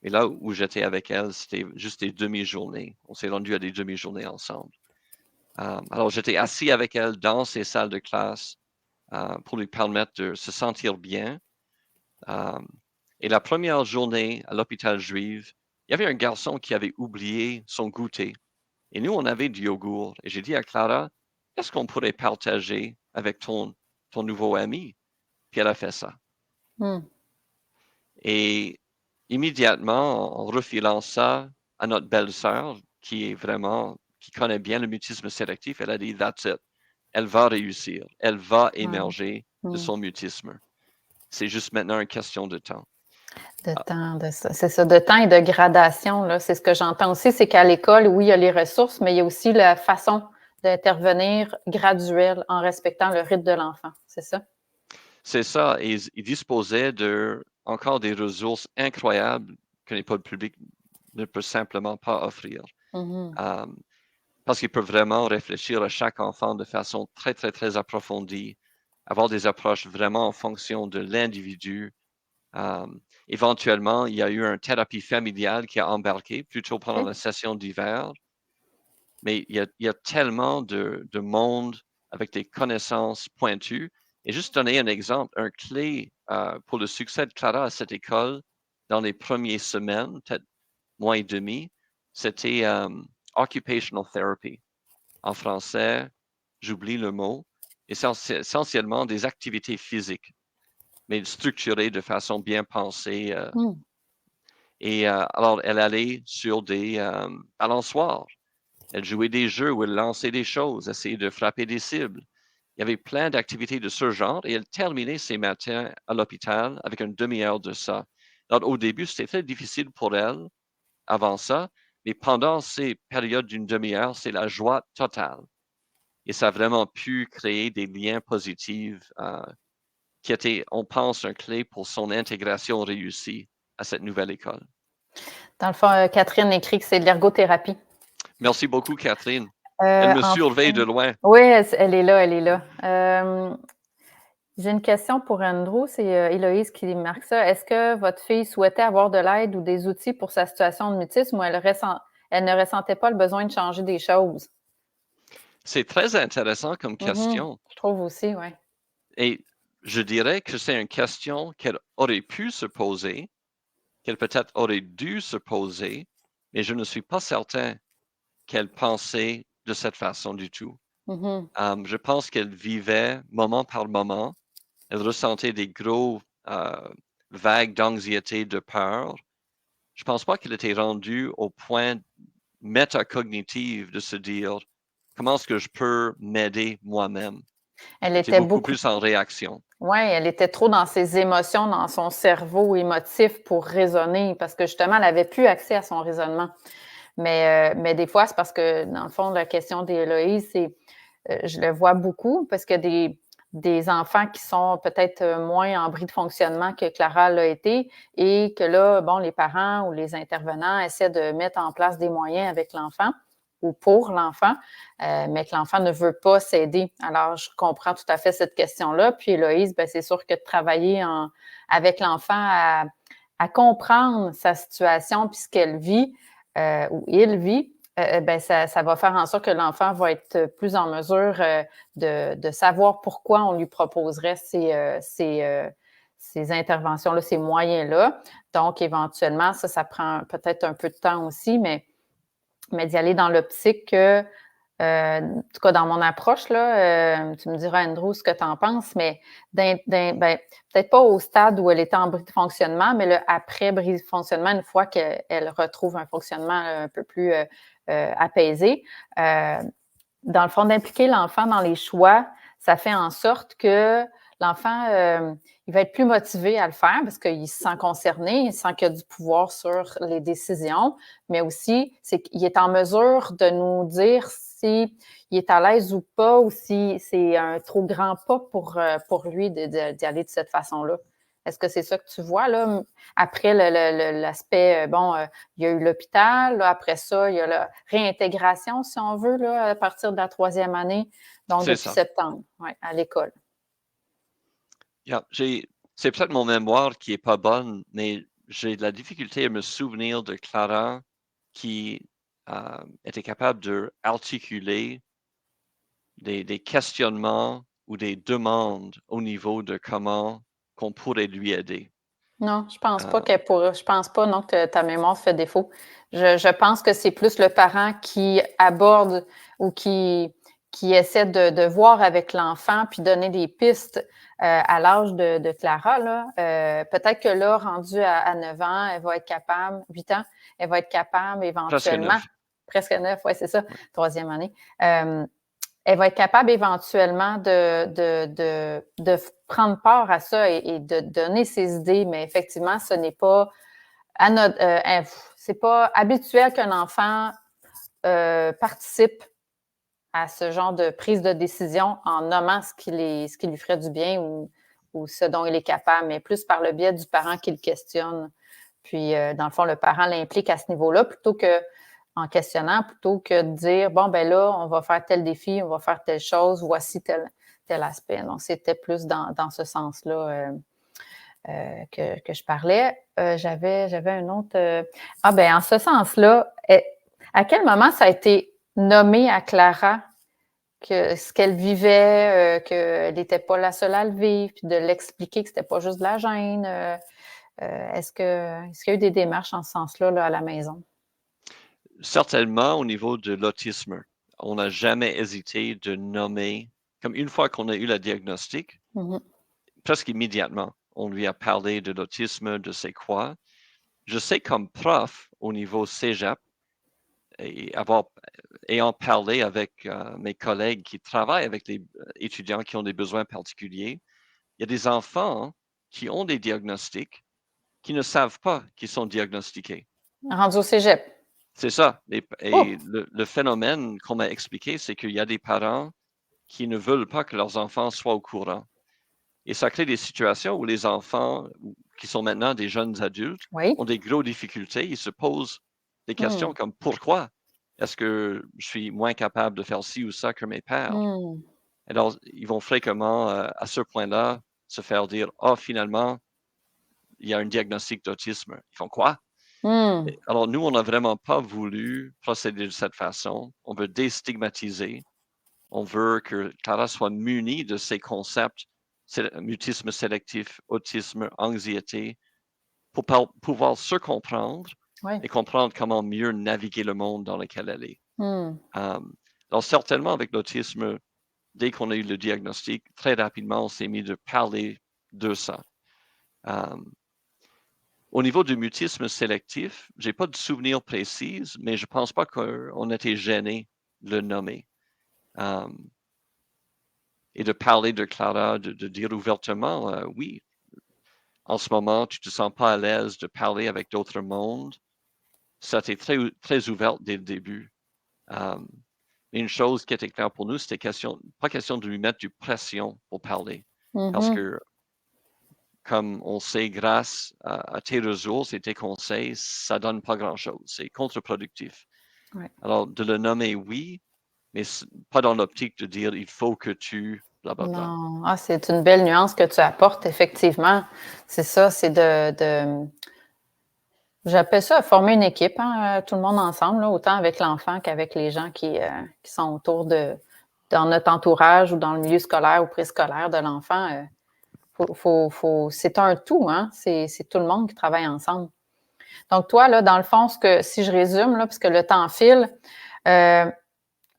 Et là où j'étais avec elle, c'était juste des demi-journées. On s'est rendu à des demi-journées ensemble. Alors, j'étais assis avec elle dans ses salles de classe pour lui permettre de se sentir bien. Et la première journée à l'hôpital juif, il y avait un garçon qui avait oublié son goûter. Et nous, on avait du yogourt. Et j'ai dit à Clara, est-ce qu'on pourrait partager avec ton nouveau ami? Puis elle a fait ça. Mmh. Et immédiatement, en refilant ça à notre belle-sœur, qui connaît bien le mutisme sélectif, elle a dit, that's it. Elle va réussir. Elle va Ouais. émerger de Mmh. son mutisme. C'est juste maintenant une question de temps. De Ah, temps, de ça c'est ça, de temps et de gradation, là. C'est ce que j'entends aussi, c'est qu'à l'école, oui, il y a les ressources, mais il y a aussi la façon d'intervenir graduelle en respectant le rythme de l'enfant, c'est ça? c'est ça. Et ils disposaient encore des ressources incroyables que l'école publique ne peut simplement pas offrir. Mmh. Euh, Parce qu'ils peuvent vraiment réfléchir à chaque enfant de façon très, très, très approfondie, avoir des approches vraiment en fonction de l'individu. Euh, Éventuellement, il y a eu une thérapie familiale qui a embarqué plutôt pendant OK. la session d'hiver, mais il y a tellement de monde avec des connaissances pointues. Et juste donner un exemple, un clé pour le succès de Clara à cette école dans les premières semaines, peut-être mois et demi, c'était occupational therapy. En français, j'oublie le mot, et c'est essentiellement des activités physiques, mais structurées de façon bien pensée. Mmh. Et alors, elle allait sur des balançoires. Elle jouait des jeux où elle lançait des choses, essayait de frapper des cibles. Il y avait plein d'activités de ce genre et elle terminait ses matins à l'hôpital avec une demi-heure de ça. Alors, au début, c'était très difficile pour elle avant ça, mais pendant ces périodes d'une demi-heure, c'est la joie totale. Et ça a vraiment pu créer des liens positifs qui étaient, on pense, un clé pour son intégration réussie à cette nouvelle école. Dans le fond, Catherine écrit que c'est de l'ergothérapie. Merci beaucoup, Catherine. Elle me surveille Enfin de loin. oui, elle est là, elle est là. J'ai une question pour Andrew, c'est, Héloïse qui marque ça. Est-ce que votre fille souhaitait avoir de l'aide ou des outils pour sa situation de mutisme ou elle ne ressentait pas le besoin de changer des choses? C'est très intéressant comme Mmh. question. Je trouve aussi, ouais. Et je dirais que c'est une question qu'elle aurait pu se poser, qu'elle peut-être aurait dû se poser, mais je ne suis pas certain qu'elle pensait de cette façon du tout. Mmh. Je pense qu'elle vivait moment par moment. Elle ressentait des gros vagues d'anxiété, de peur. Je pense pas qu'elle était rendue au point métacognitif de se dire comment est-ce que je peux m'aider moi-même. Elle Elle était était beaucoup beaucoup plus en réaction. ouais, elle était trop dans ses émotions, dans son cerveau émotif pour raisonner parce que justement, elle avait plus accès à son raisonnement. Mais des fois, c'est parce que dans le fond, la question d'Héloïse, c'est, je le vois beaucoup parce que des enfants qui sont peut-être, moins en bris de fonctionnement que Clara l'a été et que là, bon, les parents ou les intervenants essaient de mettre en place des moyens avec l'enfant ou pour l'enfant, mais que l'enfant ne veut pas s'aider. Alors, je comprends tout à fait cette question-là. Puis Héloïse, ben, c'est sûr que de travailler avec l'enfant à comprendre sa situation puis ce qu'elle vit, ou il vit, ben ça va faire en sorte que l'enfant va être plus en mesure de savoir pourquoi on lui proposerait ces interventions-là, ces moyens-là. Donc, éventuellement, ça prend peut-être un peu de temps aussi, mais d'y aller dans l'optique que en tout cas, dans mon approche, là, tu me diras, Andrew, ce que tu en penses, mais ben, peut-être pas au stade où elle était en bris de fonctionnement, mais après bris de fonctionnement, une fois qu'elle retrouve un fonctionnement un peu plus apaisé, dans le fond, d'impliquer l'enfant dans les choix, ça fait en sorte que l'enfant, il va être plus motivé à le faire parce qu'il se sent concerné, il sent qu'il a du pouvoir sur les décisions, mais aussi, c'est qu'il est en mesure de nous dire s'il est à l'aise ou pas, ou si c'est un trop grand pas pour lui d'y aller de cette façon-là. Est-ce que c'est ça que tu vois, là? Après l'aspect, il y a eu l'hôpital, là, après ça, il y a la réintégration, si on veut, là, à partir de la 3e année, donc C'est depuis ça. septembre, ouais, à l'école. Yeah, c'est peut-être mon mémoire qui est pas bonne, mais j'ai de la difficulté à me souvenir de Clara qui était capable d'articuler des questionnements ou des demandes au niveau de comment qu'on pourrait lui aider. Non, je pense pas Euh, qu'elle pourrait. Je pense pas, non, que ta mémoire fait défaut. Je pense que c'est plus le parent qui aborde ou qui essaie de voir avec l'enfant puis donner des pistes à l'âge de Clara, là. Peut-être que là, rendue à 9 ans, elle va être capable, 8 ans, elle va être capable Presque éventuellement, 9. presque 9, oui, c'est ça, Ouais. 3e année, elle va être capable éventuellement de prendre part à ça et de donner ses idées, mais effectivement, ce n'est pas c'est pas habituel qu'un enfant participe à ce genre de prise de décision en nommant ce qui lui ferait du bien ou ce dont il est capable, mais plus par le biais du parent qui le questionne. Puis, dans le fond, le parent l'implique à ce niveau-là plutôt que en questionnant, plutôt que de dire, bon, ben là, on va faire tel défi, on va faire telle chose, voici tel aspect. Donc, c'était plus dans ce sens-là que je parlais. J'avais un autre. En ce sens-là, à quel moment ça a été nommé à Clara que ce qu'elle vivait, qu'elle n'était pas la seule à le vivre, puis de l'expliquer que c'était pas juste de la gêne? Est-ce qu'il y a eu des démarches en ce sens-là là, à la maison? Certainement au niveau de l'autisme. On n'a jamais hésité de nommer, comme une fois qu'on a eu le diagnostic, presque immédiatement, on lui a parlé de l'autisme, de c'est quoi. Je sais comme prof au niveau cégep, ayant parlé avec mes collègues qui travaillent avec les étudiants qui ont des besoins particuliers, il y a des enfants qui ont des diagnostics qui ne savent pas qu'ils sont diagnostiqués. Rendu au cégep. C'est ça. Oh! Et le phénomène qu'on m'a expliqué, c'est qu'il y a des parents qui ne veulent pas que leurs enfants soient au courant. Et ça crée des situations où les enfants, qui sont maintenant des jeunes adultes, Oui. ont des grosses difficultés. Ils se posent des questions comme pourquoi est-ce que je suis moins capable de faire ci ou ça que mes pères? Alors, ils vont fréquemment, à ce point-là, se faire dire, oh, finalement, il y a un diagnostic d'autisme. Ils font quoi? Alors, nous, on n'a vraiment pas voulu procéder de cette façon. On veut déstigmatiser. On veut que Clara soit munie de ces concepts, mutisme sélectif, autisme, anxiété, pour pouvoir se comprendre Oui. et comprendre comment mieux naviguer le monde dans lequel elle est. Hmm. Alors, certainement, avec l'autisme, dès qu'on a eu le diagnostic, très rapidement, on s'est mis de parler de ça. Au niveau du mutisme sélectif, je n'ai pas de souvenir précis, mais je ne pense pas qu'on était gêné de le nommer. Et de parler de Clara, de dire ouvertement, oui, en ce moment, tu ne te sens pas à l'aise de parler avec d'autres mondes. Ça a été très, très ouvert dès le début. Une chose qui était claire pour nous, c'était pas question de lui mettre du pression pour parler. Parce que, comme on sait, grâce à tes ressources et tes conseils, ça ne donne pas grand-chose. C'est contre-productif. Ouais. Alors, de le nommer, oui, mais pas dans l'optique de dire il faut que tu blablabla. Non. Ah, c'est une belle nuance que tu apportes, effectivement. C'est ça, c'est j'appelle ça former une équipe, hein, tout le monde ensemble, là, autant avec l'enfant qu'avec les gens qui sont autour dans notre entourage ou dans le milieu scolaire ou préscolaire de l'enfant. C'est un tout, hein? C'est tout le monde qui travaille ensemble. Donc, toi, là, dans le fond, si je résume, là, puisque le temps file,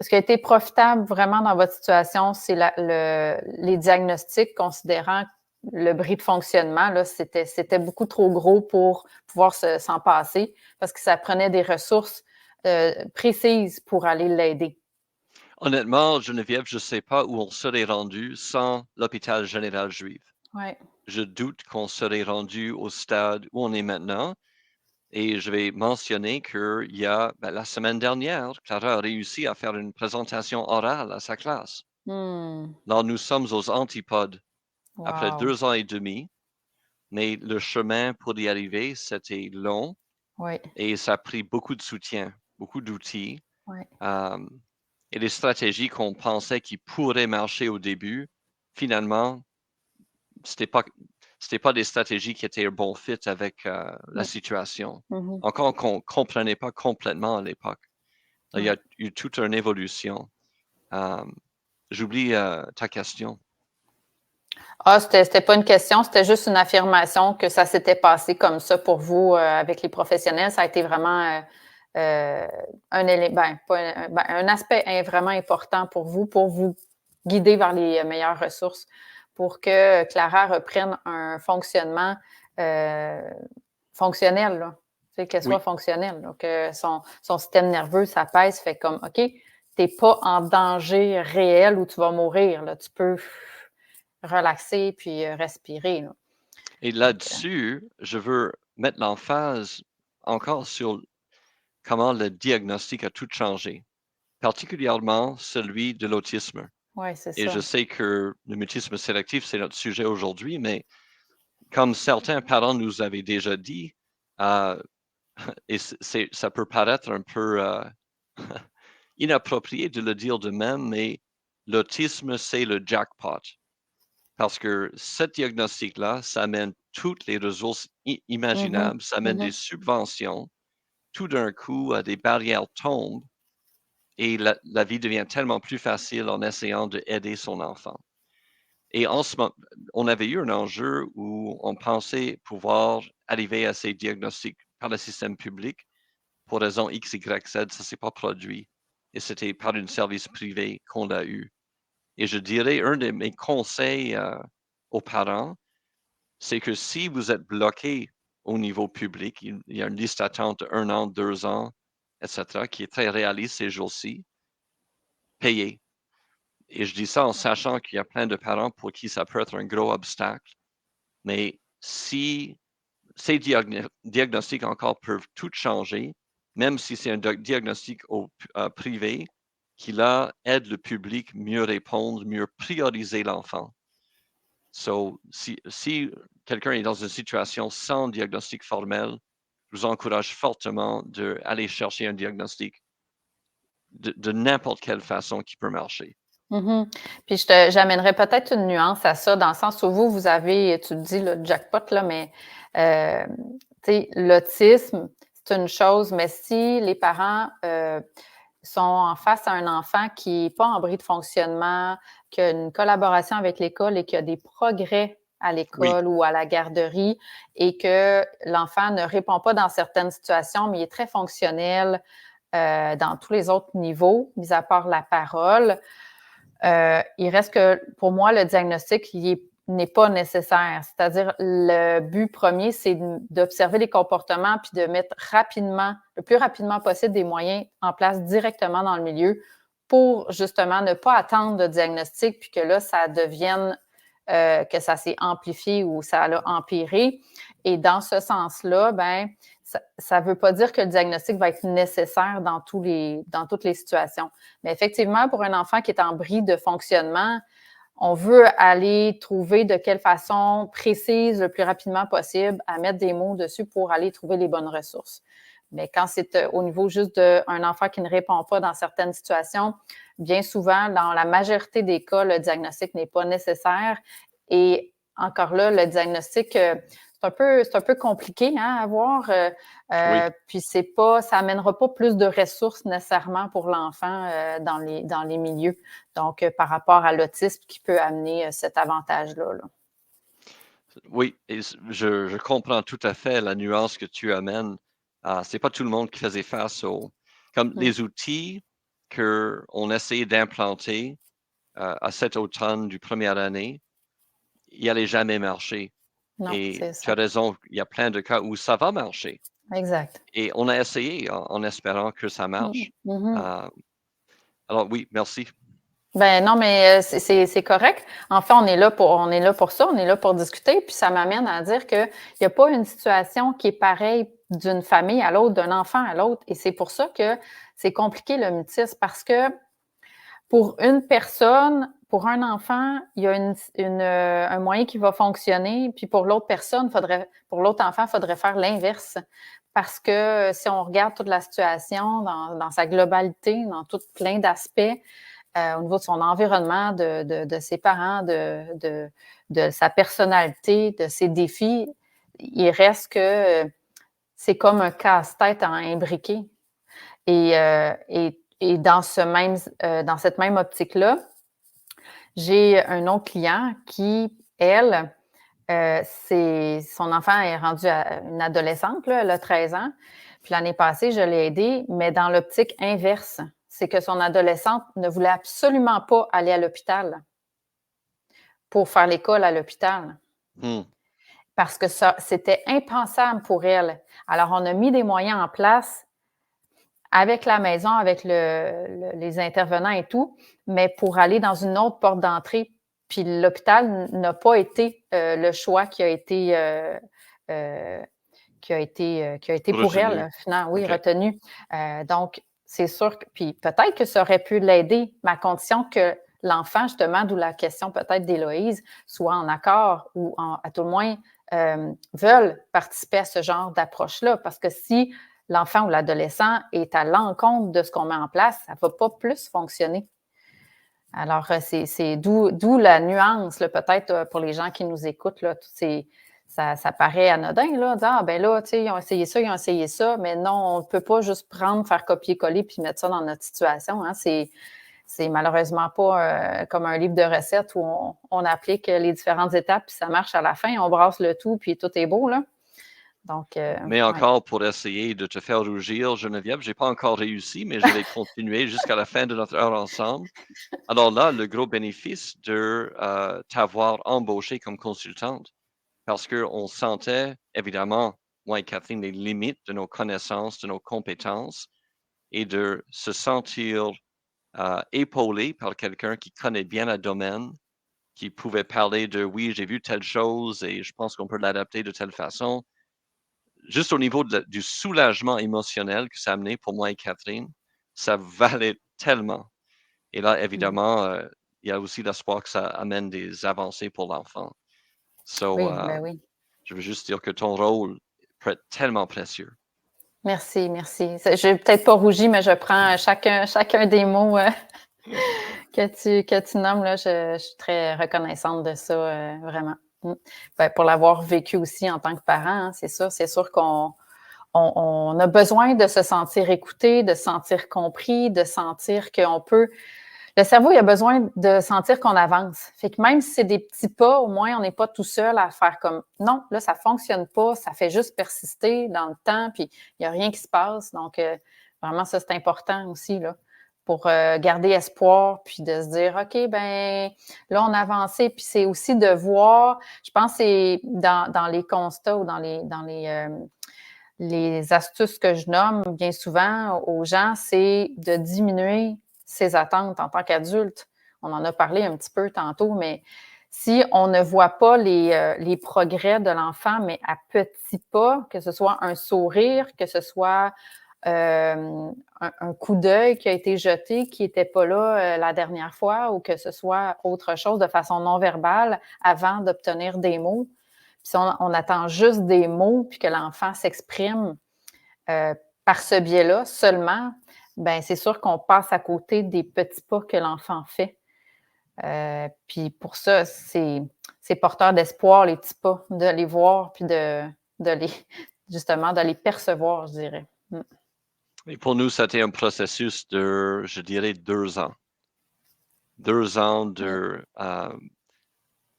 Ce qui a été profitable vraiment dans votre situation, c'est les diagnostics, considérant le bris de fonctionnement, là, c'était beaucoup trop gros pour pouvoir s'en passer parce que ça prenait des ressources précises pour aller l'aider. Honnêtement, Geneviève, je ne sais pas où on serait rendu sans l'hôpital général juif. Ouais. Je doute qu'on serait rendu au stade où on est maintenant. Et je vais mentionner qu'il y a, la semaine dernière, Clara a réussi à faire une présentation orale à sa classe. Là, nous sommes aux antipodes après Wow. 2 ans et demi, mais le chemin pour y arriver, c'était long Oui. et ça a pris beaucoup de soutien, beaucoup d'outils. Ouais. Et les stratégies qu'on pensait qui pourraient marcher au début, finalement, c'était pas des stratégies qui étaient un bon fit avec la situation. Mhm. Encore qu'on ne comprenait pas complètement à l'époque. Il y a eu toute une évolution. J'oublie ta question. Ah, c'était pas une question, c'était juste une affirmation que ça s'était passé comme ça pour vous avec les professionnels. Ça a été vraiment un élément, un aspect vraiment important pour vous guider vers les meilleures ressources pour que Clara reprenne un fonctionnement fonctionnel, là. Tu sais, qu'elle soit Oui. fonctionnelle. Donc, son système nerveux s'apaise, fait comme OK, tu n'es pas en danger réel où tu vas mourir. Là. Tu peux relaxer puis respirer. Là. Et là-dessus, je veux mettre l'emphase encore sur comment le diagnostic a tout changé, particulièrement celui de l'autisme. Oui, c'est Et je ça. sais que le mutisme sélectif, c'est notre sujet aujourd'hui, mais comme certains parents nous avaient déjà dit, et ça peut paraître un peu inapproprié de le dire de même, mais l'autisme, c'est le jackpot. Parce que ce diagnostic-là, ça amène toutes les ressources imaginables, ça amène des subventions. Tout d'un coup, des barrières tombent et la vie devient tellement plus facile en essayant d'aider son enfant. Et en ce moment, on avait eu un enjeu où on pensait pouvoir arriver à ces diagnostics par le système public. Pour raison X, Y, Z, ça ne s'est pas produit. Et c'était par un service privé qu'on l'a eu. Et je dirais, un de mes conseils aux parents, c'est que si vous êtes bloqué au niveau public, il y a une liste d'attente de 1 an, 2 ans, etc., qui est très réaliste ces jours-ci, payez. Et je dis ça en sachant qu'il y a plein de parents pour qui ça peut être un gros obstacle. Mais si ces diagnostics encore peuvent tout changer, même si c'est un diagnostic privé, qui là aide le public mieux répondre, mieux prioriser l'enfant. So, si quelqu'un est dans une situation sans diagnostic formel, je vous encourage fortement d'aller chercher un diagnostic de n'importe quelle façon qui peut marcher. Mm-hmm. Puis j'amènerais peut-être une nuance à ça, dans le sens où vous avez, tu dis le jackpot, là, mais l'autisme, c'est une chose, mais si les parents sont en face à un enfant qui n'est pas en bris de fonctionnement, qui a une collaboration avec l'école et qui a des progrès à l'école ou à la garderie et que l'enfant ne répond pas dans certaines situations, mais il est très fonctionnel dans tous les autres niveaux, mis à part la parole, il reste que, pour moi, le diagnostic, n'est pas nécessaire. C'est-à-dire, le but premier, c'est d'observer les comportements puis de mettre le plus rapidement possible, des moyens en place directement dans le milieu pour, justement, ne pas attendre de diagnostic puis que là, ça devienne, que ça s'est amplifié ou ça a empiré. Et dans ce sens-là, ça ne veut pas dire que le diagnostic va être nécessaire dans toutes les situations. Mais effectivement, pour un enfant qui est en bris de fonctionnement, on veut aller trouver de quelle façon précise, le plus rapidement possible, à mettre des mots dessus pour aller trouver les bonnes ressources. Mais quand c'est au niveau juste d'un enfant qui ne répond pas dans certaines situations, bien souvent, dans la majorité des cas, le diagnostic n'est pas nécessaire. Et encore là, le diagnostic, c'est un peu compliqué à avoir. Puis ça amènera pas plus de ressources nécessairement pour l'enfant dans les milieux. Donc, par rapport à l'autisme qui peut amener cet avantage-là. Là. Oui, et je comprends tout à fait la nuance que tu amènes. C'est pas tout le monde qui faisait face comme les outils qu'on essayait d'implanter à cet automne du première année, il n'allait jamais marcher. Non, Et c'est tu as ça. raison, il y a plein de cas où ça va marcher. Exact. Et on a essayé en espérant que ça marche. Alors oui, merci. Ben non, mais c'est correct. En fait, on est là pour ça, on est là pour discuter. Puis ça m'amène à dire qu'il n'y a pas une situation qui est pareille d'une famille à l'autre, d'un enfant à l'autre. Et c'est pour ça que c'est compliqué le mutisme, parce que pour une personne, pour un enfant, il y a un moyen qui va fonctionner, puis pour l'autre personne, pour l'autre enfant, il faudrait faire l'inverse. Parce que si on regarde toute la situation dans sa globalité, dans tout plein d'aspects, au niveau de son environnement, de ses parents, de sa personnalité, de ses défis, il reste que c'est comme un casse-tête à imbriquer. Et dans cette même optique-là, j'ai un autre client qui, elle, son enfant est rendu à une adolescente, là, elle a 13 ans. Puis l'année passée, je l'ai aidée, mais dans l'optique inverse. C'est que son adolescente ne voulait absolument pas aller à l'hôpital pour faire l'école à l'hôpital. Parce que ça, c'était impensable pour elle. Alors, on a mis des moyens en place avec la maison, avec les intervenants et tout, mais pour aller dans une autre porte d'entrée. Puis l'hôpital n'a pas été le choix qui a été pour elle, finalement, oui, retenu. Donc, c'est sûr que, puis peut-être que ça aurait pu l'aider, mais à condition que l'enfant, justement, d'où la question peut-être d'Héloïse, soit en accord ou à tout le moins veulent participer à ce genre d'approche-là. Parce que si l'enfant ou l'adolescent est à l'encontre de ce qu'on met en place, ça ne va pas plus fonctionner. Alors, c'est d'où la nuance, là, peut-être pour les gens qui nous écoutent, là, ça paraît anodin, là, de dire, ah, ben là, tu sais, ils ont essayé ça, mais non, on ne peut pas juste prendre, faire copier-coller puis mettre ça dans notre situation. Hein. C'est malheureusement pas comme un livre de recettes où on applique les différentes étapes puis ça marche à la fin, on brasse le tout puis tout est beau, là. Donc, mais encore, pour essayer de te faire rougir, Geneviève, je n'ai pas encore réussi, mais je vais continuer jusqu'à la fin de notre heure ensemble. Alors là, le gros bénéfice de t'avoir embauché comme consultante, parce qu'on sentait, évidemment, moi et Catherine, les limites de nos connaissances, de nos compétences, et de se sentir épaulé par quelqu'un qui connaît bien le domaine, qui pouvait parler de « oui, j'ai vu telle chose et je pense qu'on peut l'adapter de telle façon ». Juste au niveau du soulagement émotionnel que ça a amené pour moi et Catherine, ça valait tellement. Et là, évidemment, il y a aussi l'espoir que ça amène des avancées pour l'enfant. oui, ben oui. Je veux juste dire que ton rôle peut être tellement précieux. Merci, merci. Je n'ai peut-être pas rougi, mais je prends chacun des mots que tu nommes. Là, je suis très reconnaissante de ça, vraiment. Ben, pour l'avoir vécu aussi en tant que parent, hein, c'est sûr qu'on a besoin de se sentir écouté, de se sentir compris, de sentir qu'on peut. Le cerveau, il a besoin de sentir qu'on avance. Fait que même si c'est des petits pas, au moins, on n'est pas tout seul à faire comme non, là, ça ne fonctionne pas, ça fait juste persister dans le temps, puis il n'y a rien qui se passe. Donc, vraiment, ça, c'est important aussi, là, pour garder espoir, puis de se dire, OK, ben là, on a avancé, puis c'est aussi de voir, je pense que c'est dans les constats ou dans les astuces que je nomme bien souvent aux gens, c'est de diminuer ses attentes en tant qu'adulte. On en a parlé un petit peu tantôt, mais si on ne voit pas les progrès de l'enfant, mais à petits pas, que ce soit un sourire, que ce soit un coup d'œil qui a été jeté, qui n'était pas là la dernière fois, ou que ce soit autre chose de façon non verbale avant d'obtenir des mots. Puis si on attend juste des mots, puis que l'enfant s'exprime par ce biais-là seulement, ben c'est sûr qu'on passe à côté des petits pas que l'enfant fait. Puis pour ça, c'est porteur d'espoir, les petits pas, de les voir, puis justement, de les percevoir, je dirais. Et pour nous, c'était un processus de, je dirais, 2 ans. 2 ans de,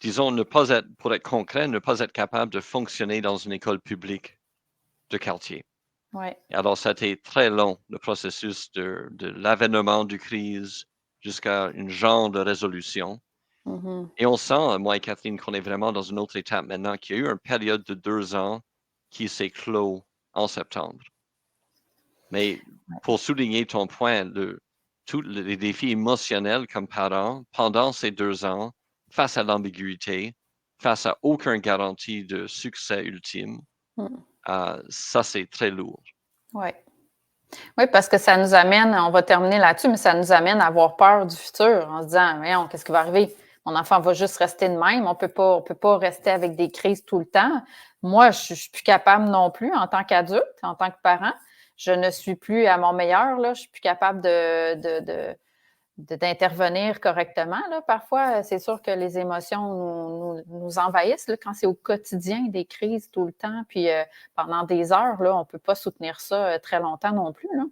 disons, pour être concret, ne pas être capable de fonctionner dans une école publique de quartier. Ouais. Alors, ça a été très long, le processus de l'avènement du crise jusqu'à une genre de résolution. Mhm. Et on sent, moi et Catherine, qu'on est vraiment dans une autre étape maintenant, qu'il y a eu une période de 2 ans qui s'est clos en septembre. Mais pour souligner ton point, tous les défis émotionnels comme parents pendant ces 2 ans, face à l'ambiguïté, face à aucune garantie de succès ultime, ça, c'est très lourd. Oui. Oui, parce que ça nous amène, on va terminer là-dessus, mais ça nous amène à avoir peur du futur en se disant, voyons, qu'est-ce qui va arriver? Mon enfant va juste rester de même. On peut pas rester avec des crises tout le temps. Moi, je suis plus capable non plus en tant qu'adulte, en tant que parent. Je ne suis plus à mon meilleur, là. Je suis plus capable d'intervenir correctement. Là. Parfois, c'est sûr que les émotions nous envahissent là, quand c'est au quotidien des crises tout le temps, puis pendant des heures, là, on ne peut pas soutenir ça très longtemps non plus. Là.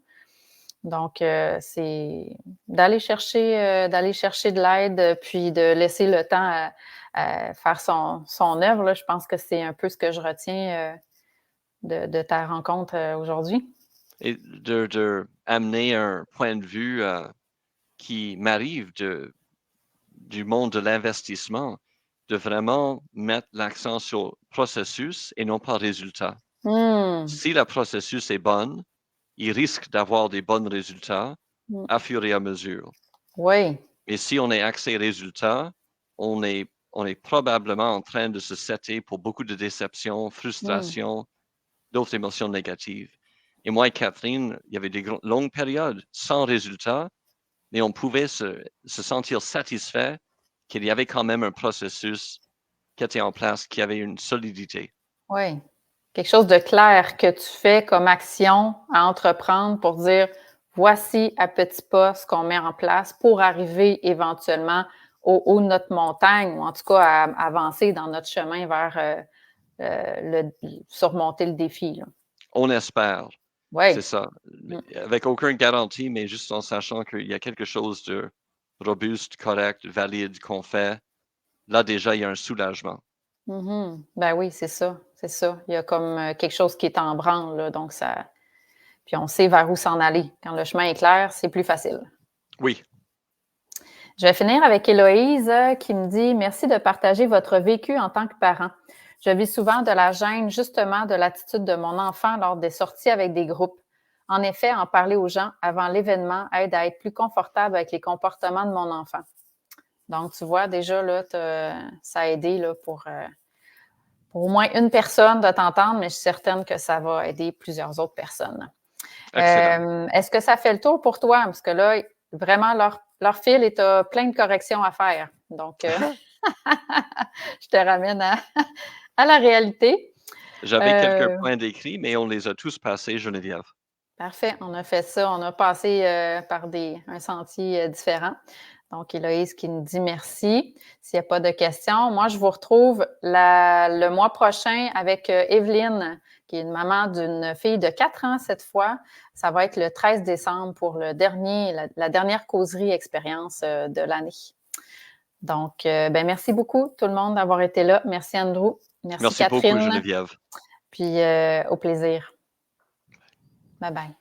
Donc, c'est d'aller chercher de l'aide, puis de laisser le temps à faire son œuvre. Là. Je pense que c'est un peu ce que je retiens de ta rencontre aujourd'hui. Et de amener un point de vue qui m'arrive du monde de l'investissement, de vraiment mettre l'accent sur le processus et non pas le résultat. Si le processus est bon, il risque d'avoir des bons résultats à fur et à mesure. Oui. Et si on est axé résultat, on est probablement en train de se setter pour beaucoup de déceptions, frustrations, d'autres émotions négatives. Et moi et Catherine, il y avait des longues périodes sans résultat, mais on pouvait se sentir satisfait qu'il y avait quand même un processus qui était en place, qui avait une solidité. Oui. Quelque chose de clair que tu fais comme action à entreprendre pour dire voici à petits pas ce qu'on met en place pour arriver éventuellement au haut de notre montagne, ou en tout cas à avancer dans notre chemin vers surmonter le défi. Là. On espère, Oui. c'est ça. Avec aucune garantie, mais juste en sachant qu'il y a quelque chose de robuste, correct, valide qu'on fait. Là, déjà, il y a un soulagement. Ben oui, c'est ça, c'est ça. Il y a comme quelque chose qui est en branle, là, donc ça. Puis on sait vers où s'en aller. Quand le chemin est clair, c'est plus facile. Oui. Je vais finir avec Héloïse qui me dit « Merci de partager votre vécu en tant que parent. Je vis souvent de la gêne justement de l'attitude de mon enfant lors des sorties avec des groupes. En effet, en parler aux gens avant l'événement aide à être plus confortable avec les comportements de mon enfant. » Donc, tu vois, déjà, là, ça a aidé là, pour au moins une personne de t'entendre, mais je suis certaine que ça va aider plusieurs autres personnes. Est-ce que ça fait le tour pour toi? Parce que là, vraiment, leur fil est à plein de corrections à faire. Donc, je te ramène à la réalité. J'avais quelques points décrits, mais on les a tous passés, Geneviève. Parfait, on a fait ça. On a passé par un sentier différent. Donc, Héloïse qui nous dit merci. S'il n'y a pas de questions, moi, je vous retrouve le mois prochain avec Evelyne, qui est une maman d'une fille de 4 ans cette fois. Ça va être le 13 décembre pour la dernière causerie expérience de l'année. Donc, merci beaucoup tout le monde d'avoir été là. Merci Andrew. Merci Catherine. Beaucoup, Geneviève. Puis au plaisir. Bye bye.